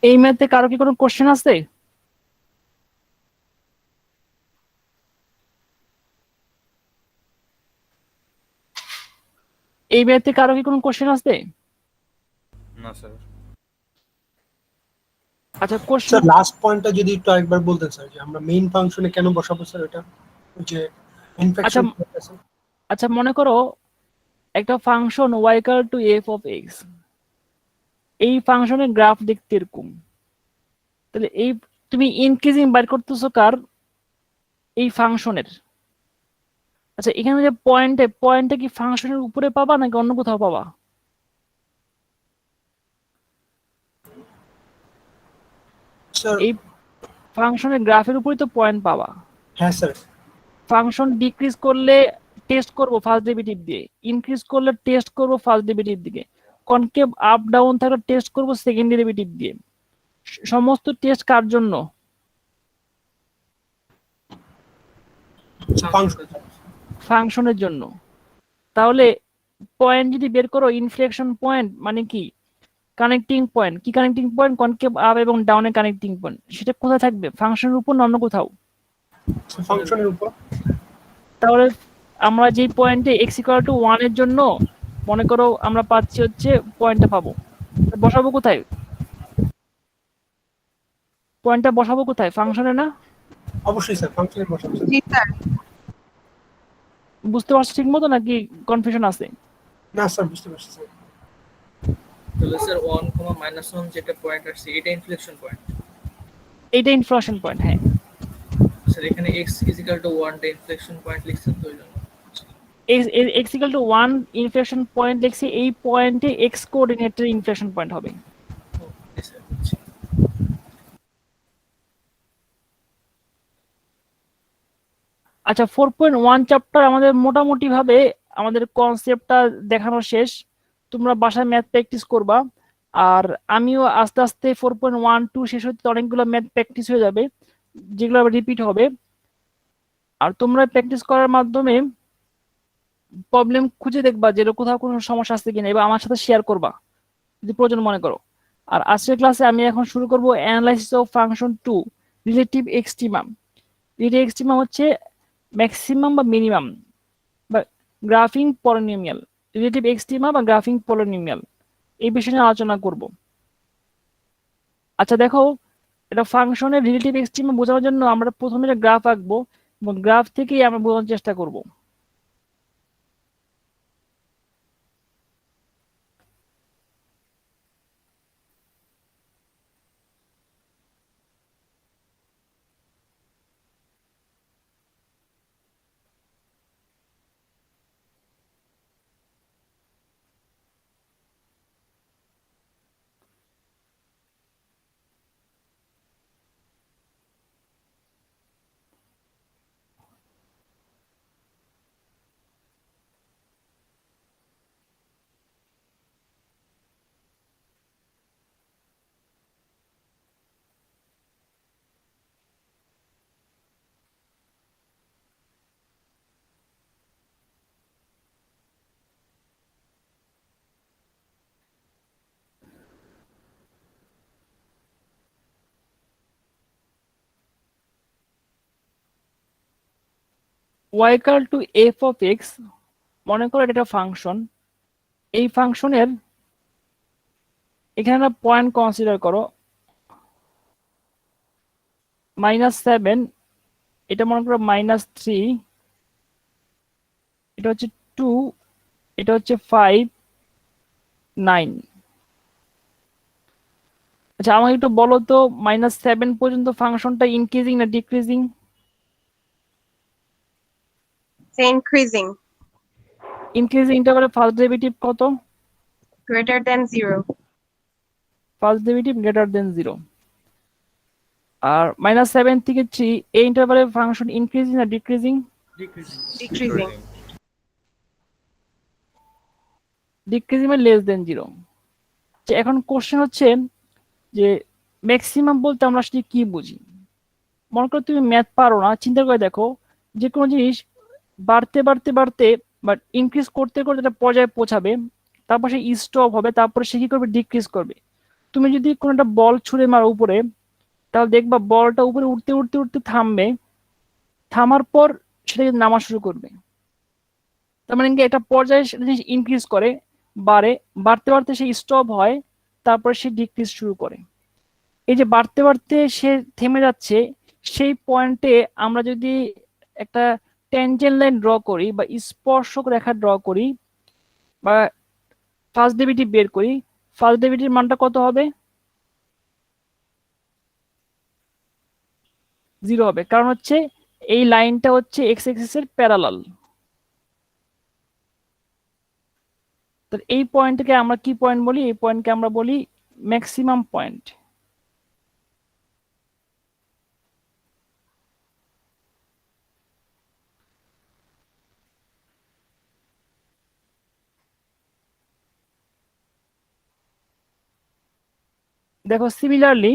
S1: এই ম্যাথে কারো কি কোনো কোশ্চেন আছে? এই ম্যাথে কারো কি কোনো কোশ্চেন আছে?
S7: না স্যার।
S1: আচ্ছা কোশ্চেন,
S5: স্যার লাস্ট পয়েন্টটা যদি একটু আরেকবার বলতেন স্যার, যে আমরা মেইন ফাংশনে কেন বসাবো স্যার এটা, ওই যে ইনফেকশন।
S1: আচ্ছা মনে করো একটা function y equal to f of x, এই ফাংশনের গ্রাফ দেখতে এরকম, তাহলে এই তুমি ইনক্রিজিং বাইর করতেছো কার? এই ফাংশনের। আচ্ছা এখানে যে পয়েন্টে কি ফাংশনের উপরে পাবা নাকি অন্য কোথাও পাবা?
S5: স্যার
S1: এই ফাংশনের গ্রাফের উপরেই তো পয়েন্ট পাবা।
S5: হ্যাঁ স্যার।
S1: ফাংশন ডিক্রিজ করলে টেস্ট করব ফার্স্ট ডেরিভেটিভ দিয়ে, ইনক্রিজ করলে টেস্ট করব ফার্স্ট ডেরিভেটিভ দিকে, কনকেভ আপ ডাউন থাকলে টেস্ট করব সেকেন্ড ডেরিভেটিভ দিয়ে। সমস্ত টেস্ট কার জন্য? ফাংশনের জন্য। তাহলে পয়েন্ট যদি বের করো, ইনফ্লেকশন পয়েন্ট মানে কি? Connecting point. কি কানেক্টিং পয়েন্ট? কনকেভ আপ এবং ডাউনের কানেক্টিং পয়েন্ট। সেটা কোথায় থাকবে? ফাংশনের উপর না অন্য কোথাও?
S5: ফাংশনের উপর।
S1: তাহলে আমরা যেই পয়েন্টে x equal to 1 এর জন্য মনে করো আমরা পাচ্ছি হচ্ছে পয়েন্টটা পাবো, বসাবো কোথায়? পয়েন্টটা বসাবো কোথায়? ফাংশনে না?
S5: অবশ্যই স্যার ফাংশনের বসাবো স্যার।
S4: জি স্যার।
S1: বুঝতে পারছো ঠিক মতো নাকি কনফিউশন আছে?
S5: না স্যার বুঝতে পারছি স্যার।
S3: তাহলে স্যার 1, -1 যেটা পয়েন্ট আসছে এটা ইনফ্লেকশন পয়েন্ট।
S1: এইটা ইনফ্লেকশন পয়েন্ট, হ্যাঁ।
S3: স্যার এখানে x = 1 টা ইনফ্লেকশন পয়েন্ট লিখছেন তো, ওই জন্য।
S1: x equal to 1 inflection point লিখছি, এই পয়েন্টে x কোঅর্ডিনেটের ইনফ্লেকশন পয়েন্ট হবে।
S3: ওকে স্যার, বুঝছি।
S1: আচ্ছা 4.1 চ্যাপ্টার আমাদের মোটামুটি ভাবে আমাদের কনসেপ্টটা দেখানো শেষ। তোমরা বাসায় ম্যাথ প্র্যাকটিস করবা, আর আমিও আস্তে আস্তে 4.1-2 শেষ হতে অনেকগুলো ম্যাথ প্র্যাকটিস হয়ে যাবে, যেগুলো আবার রিপিট হবে। আর তোমরা প্র্যাকটিস করার মাধ্যমে প্রবলেম খুঁজে দেখবা যে কোথাও কোনো সমস্যা আছে কিনা, এবার আমার সাথে শেয়ার করবা যদি প্রয়োজন মনে করো। আর আজকের ক্লাসে আমি এখন শুরু করব analysis of function 2 relative extremum. Relative extremum হচ্ছে ম্যাক্সিমাম বা মিনিমাম বা গ্রাফিং পলিনোমিয়াল। রিলেটিভ এক্সট্রিমা বা গ্রাফিং পলিনোমিয়াল, এই বিষয়ে নিয়ে আলোচনা করব। আচ্ছা দেখো, এটা ফাংশনের রিলেটিভ এক্সট্রিমা বোঝানোর জন্য আমরা প্রথমে একটা গ্রাফ আঁকবো এবং গ্রাফ থেকেই আমরা বোঝানোর চেষ্টা করব। y equal to f of x, মনে করো এটা একটা ফাংশন। এই ফাংশনের এখানে একটা পয়েন্ট কনসিডার করো, -7, এটা মনে করো -3, এটা হচ্ছে 2, এটা হচ্ছে 5, 9। আচ্ছা আমাকে একটু বলো তো, -7 পর্যন্ত ফাংশনটা ইনক্রিজিং না ডিক্রিজিং?
S4: ইনক্রিজিং।
S1: ইনক্রিজিং ইন্টারভ্যালে ফার্স্ট ডেরিভেটিভ কত?
S4: Greater than 0।
S1: First derivative greater than 0। আর -7 থেকে 3 এই ইন্টারভ্যালে ফাংশন ইনক্রিজিং না ডিক্রিজিং?
S4: ডিক্রিজিং।
S1: ডিক্রিজিং মানে লেস দেন 0। এখন কোশ্চেন হচ্ছে যে ম্যাক্সিমাম বলতে আমরা আসলে কি বুঝি? মনে করো তুমি ম্যাথ পারো না, চিন্তা করে দেখো যে কোনো জিনিস বাড়তে বাড়তে বাড়তে বাট ইনক্রিজ করতে করতে একটা পর্যায়ে পৌঁছাবে, তারপর সে স্টপ হবে, তারপরে সে কি করবে? ডিক্রিজ করবে। তুমি যদি কোনো একটা বল ছুঁড়ে মারো উপরে, তাহলে দেখবা বলটা উপরে উঠতে উঠতে উঠতে থামবে, থামার পর সেটা কিন্তু নামা শুরু করবে। তার মানে কি একটা পর্যায়ে সেটা ইনক্রিজ করে, বাড়ে, বাড়তে বাড়তে সে স্টপ হয়, তারপর সে ডিক্রিজ শুরু করে। এই যে বাড়তে বাড়তে সে থেমে যাচ্ছে, সেই পয়েন্টে আমরা যদি একটা ট্যানজেন্ট লাইন ড্র করি বা স্পর্শক রেখা ড্র করি বা ফার্স্ট ডেরিভেটিভ বের করি, ফার্স্ট ডেরিভেটিভ মানটা কত হবে? 0 হবে, কারণ হচ্ছে এই লাইনটা হচ্ছে এক্স অ্যাক্সিস এর প্যারালাল। তো এই পয়েন্টকে আমরা কি পয়েন্ট বলি? এই পয়েন্টকে আমরা বলি ম্যাক্সিমাম পয়েন্ট। দেখো সিমিলারলি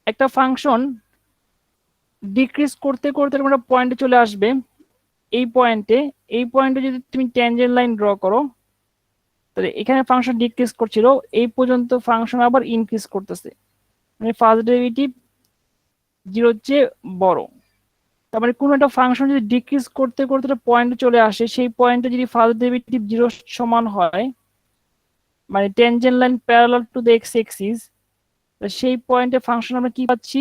S1: একটা ফাংশন ডিক্রিজ করতে করতে একটা পয়েন্টে চলে আসবে, এই পয়েন্টে, এই পয়েন্টে যদি তুমি ট্যানজেন্ট লাইন ড্র করো, তাহলে এখানে ফাংশন ডিক্রিজ করছিল, এই পর্যন্ত ফাংশন আবার ইনক্রিজ করতেছে, মানে ফার্স্ট ডেরিভেটিভ 0 চেয়ে বড়। তার মানে কোনো একটা ফাংশন যদি ডিক্রিজ করতে করতে একটা পয়েন্টে চলে আসে, সেই পয়েন্টে যদি ফার্স্ট ডেরিভেটিভ 0 সমান হয়, মানে tangent line parallel to the x Axis, সেই পয়েন্টে ফাংশন আমরা কি পাচ্ছি?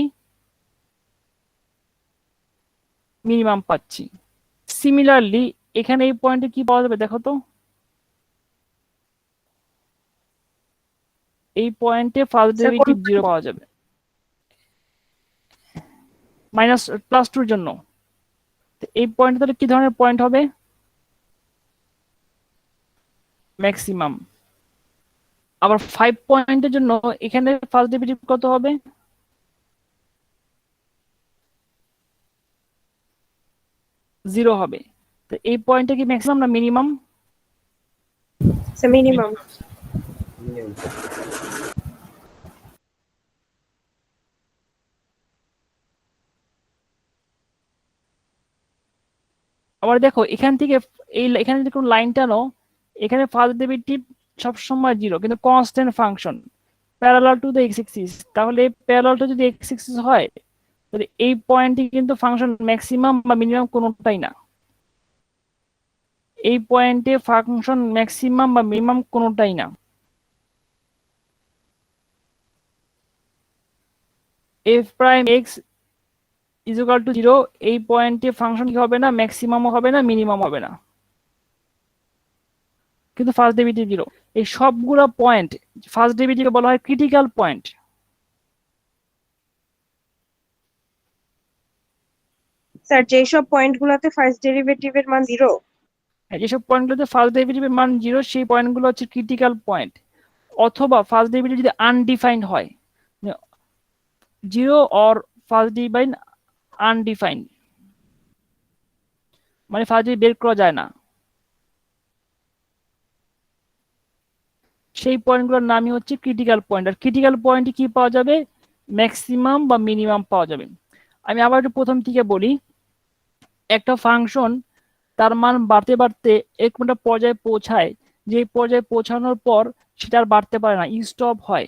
S1: মিনিমাম পাচ্ছি। সিমিলারলি এখানে এই পয়েন্টে কি পাওয়া যাবে দেখো তো, এই পয়েন্টে ফার্স্ট ডেরিভেটিভ 0 পাওয়া যাবে +2 এর জন্য। এই পয়েন্টে তাহলে কি ধরনের পয়েন্ট হবে? ম্যাক্সিমাম। আবার 5 পয়েন্টের জন্য এখানে ফার্স্ট ডেরিভেটিভ কত হবে? 0 হবে। তো এই পয়েন্টটা কি ম্যাক্সিমাম না মিনিমাম?
S4: মিনিমাম।
S1: আবার দেখো এখান থেকে এখানে যদি কোনো লাইন টানো, এখানে ফার্স্ট ডেরিভেটিভ সবসময় 0, কিন্তু constant function parallel to the x Axis, তাহলে প্যারালাল টু যদি এক্স অ্যাক্সিস হয়, তাহলে এই পয়েন্টে কিন্তু ফাংশন ম্যাক্সিমাম বা মিনিমাম কোনোটাই না। এই পয়েন্টে ফাংশন ম্যাক্সিমাম বা মিনিমাম কোনোটাই না। F prime x is equal to 0, এই পয়েন্টে ফাংশন কি হবে না? ম্যাক্সিমামও হবে না, মিনিমাম হবে না, কিন্তু ফার্স্ট ডেরিভেটিভ 0। এই সবগুলো পয়েন্ট ফার্স্ট ডেরিভেটিভকে বলা হয় ক্রিটিক্যাল পয়েন্ট।
S4: স্যার যেসব পয়েন্টগুলোতে ফার্স্ট ডেরিভেটিভের মান 0,
S1: যেসব পয়েন্টগুলোতে ফার্স্ট ডেরিভেটিভের মান 0, সেই পয়েন্টগুলো হচ্ছে ক্রিটিক্যাল পয়েন্ট। অথবা ফার্স্ট ডেরিভেটিভ যদি আনডিফাইন্ড হয়, 0 অর ফার্স্ট ডেরিভেটিভ আনডিফাইন্ড, মানে ফার্স্ট ডেরিভেটিভ বের করা যায় না, সেই পয়েন্টগুলোর নামই হচ্ছে ক্রিটিক্যাল পয়েন্ট। আর ক্রিটিক্যাল পয়েন্টে কি পাওয়া যাবে? ম্যাক্সিমাম বা মিনিমাম পাওয়া যাবে। আমি আবার একটু প্রথম থেকে বলি, একটা ফাংশন তার মান বাড়তে বাড়তে এরকম একটা পর্যায়ে পৌঁছায়, যে পর্যায়ে পৌঁছানোর পর সেটা আর বাড়তে পারে না, স্টপ হয়,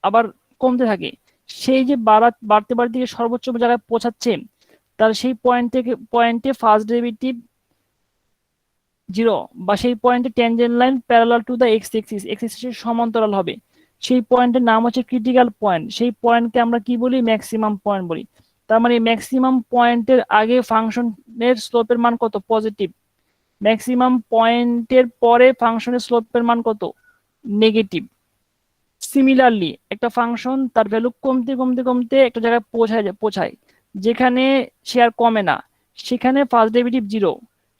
S1: আবার কমতে থাকে। সেই যে বাড়তে বাড়তে সর্বোচ্চ জায়গায় পৌঁছাচ্ছে, তার সেই পয়েন্টে ফার্স্ট ডেরিভেটিভ 0, বা সেই পয়েন্টে tangent line parallel to the x অ্যাক্সিসের সমান্তরাল হবে, সেই পয়েন্টের নাম হচ্ছে ক্রিটিক্যাল পয়েন্ট। সেই পয়েন্টকে আমরা কি বলি? ম্যাক্সিমাম পয়েন্ট বলি। তার মানে ম্যাক্সিমাম পয়েন্টের আগে ফাংশনের স্লোপের মান কত? পজিটিভ। ম্যাক্সিমাম পয়েন্টের পরে ফাংশনের স্লোপের মান কত? নেগেটিভ। সিমিলারলি একটা ফাংশন তার ভ্যালু কমতে কমতে কমতে একটা জায়গায় পৌঁছায়, যেখানে সে আর কমে না, সেখানে ফার্স্ট ডেরিভেটিভ 0,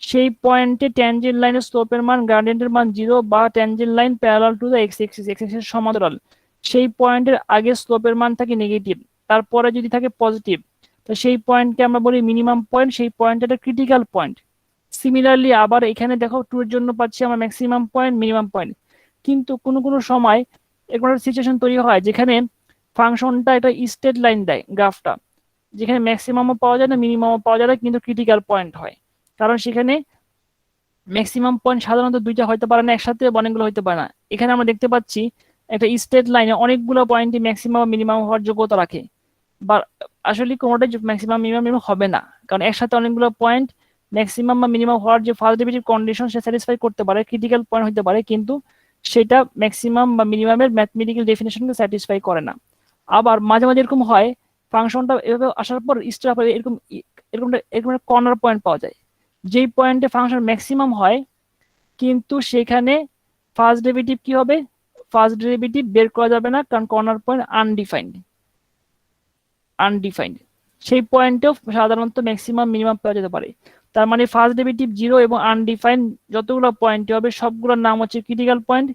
S1: সেই পয়েন্টে ট্যানজেন্ট লাইনের স্লোপের মান গ্রেডিয়েন্টের মান 0, বা tangent line parallel to the x অ্যাক্সিসের সমান্তরাল, সেই পয়েন্টের আগে স্লোপের মান থাকে নেগেটিভ, তারপরে যদি থাকে পজিটিভ, তো সেই পয়েন্টকে আমরা বলি মিনিমাম পয়েন্ট, সেই পয়েন্টটা একটা ক্রিটিক্যাল পয়েন্ট। সিমিলারলি আবার এখানে দেখো 2 এর জন্য পাচ্ছি আমরা ম্যাক্সিমাম পয়েন্ট, মিনিমাম পয়েন্ট। কিন্তু কোনো কোনো সময় এরকম একটা সিচুয়েশন তৈরি হয় যেখানে ফাংশনটা একটা স্ট্রেট লাইন দেয়, গ্রাফটা, যেখানে ম্যাক্সিমামও পাওয়া যায় না, মিনিমামও পাওয়া যায় না, কিন্তু ক্রিটিক্যাল পয়েন্ট হয়। কারণ সেখানে ম্যাক্সিমাম পয়েন্ট সাধারণত 2টা হইতে পারে না একসাথে, অনেকগুলো হইতে পারে না। এখানে আমরা দেখতে পাচ্ছি একটা স্ট্রেট লাইনে অনেকগুলো পয়েন্টই ম্যাক্সিমাম মিনিমাম হওয়ার যোগ্যতা রাখে, বা আসলে কোনোটাই ম্যাক্সিমাম মিনিমাম হবে না, কারণ একসাথে অনেকগুলো পয়েন্ট ম্যাক্সিমাম বা মিনিমাম হওয়ার যে ফার্স্ট ডেরিভেটিভ কন্ডিশন সে স্যাটিসফাই করতে পারে, ক্রিটিক্যাল পয়েন্ট হতে পারে, কিন্তু সেটা ম্যাক্সিমাম বা মিনিমামের ম্যাথমেটিক্যাল ডেফিনেশনকে স্যাটিসফাই করে না। আবার মাঝে মাঝে এরকম হয়, ফাংশনটা এভাবে আসার পর স্টপ এরকম এরকম এরকম কর্নার পয়েন্ট পাওয়া যায়, যেই পয়েন্টে ফাংশন ম্যাক্সিমাম হয়, কিন্তু সেখানে ফার্স্ট ডেরিভেটিভ কি হবে, ফার্স্ট ডেরিভেটিভ বের করা যাবে না, কারণ কর্নার পয়েন্ট আনডিফাইন্ড। সেই পয়েন্টেও সাধারণত ম্যাক্সিমাম মিনিমাম পাওয়া যেতে পারে। তার মানে ফার্স্ট ডেরিভেটিভ জিরো এবং আনডিফাইন্ড যতগুলো পয়েন্ট হবে সবগুলোর নাম হচ্ছে ক্রিটিক্যাল পয়েন্ট।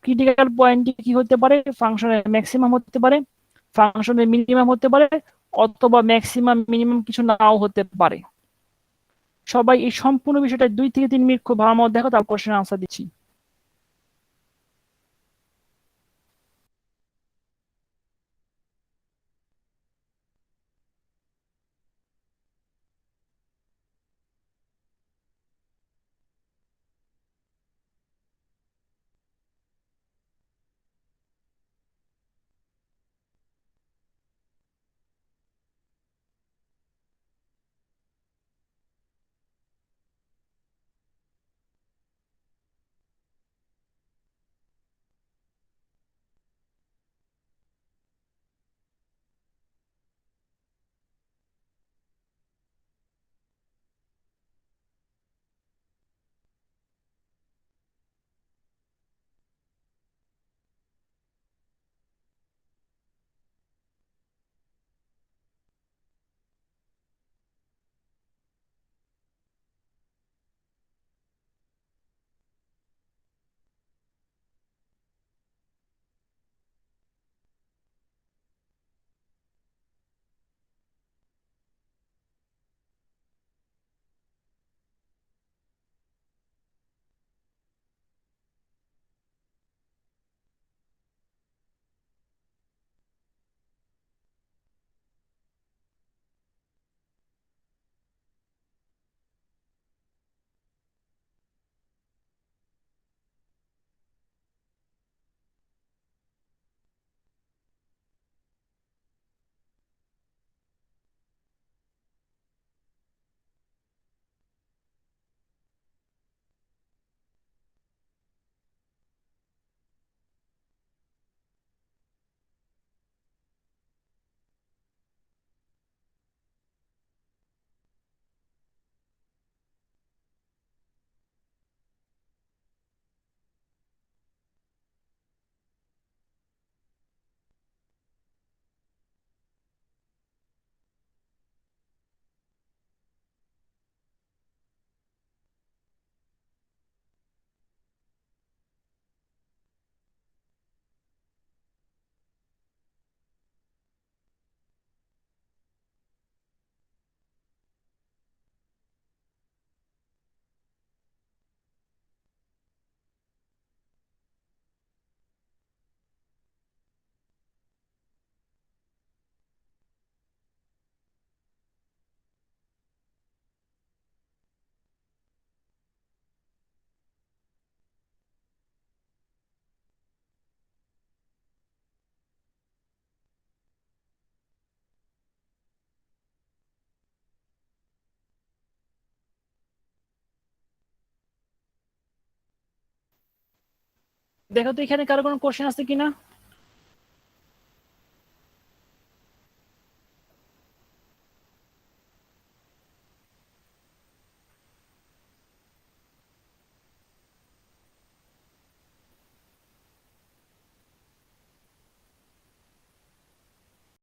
S1: ক্রিটিক্যাল পয়েন্ট কি হতে পারে, ফাংশনের ম্যাক্সিমাম হতে পারে, ফাংশনের মিনিমাম হতে পারে, অথবা ম্যাক্সিমাম মিনিমাম কিছু নাও হতে পারে। সবাই এই সম্পূর্ণ বিষয়টা 2 থেকে 3 মিনিট খুব ভালো মতো দেখো, তারপর কোশ্চেন আনসার দিচ্ছি। দেখো তো এখানে কারো কোনো কোশ্চেন আছে কিনা।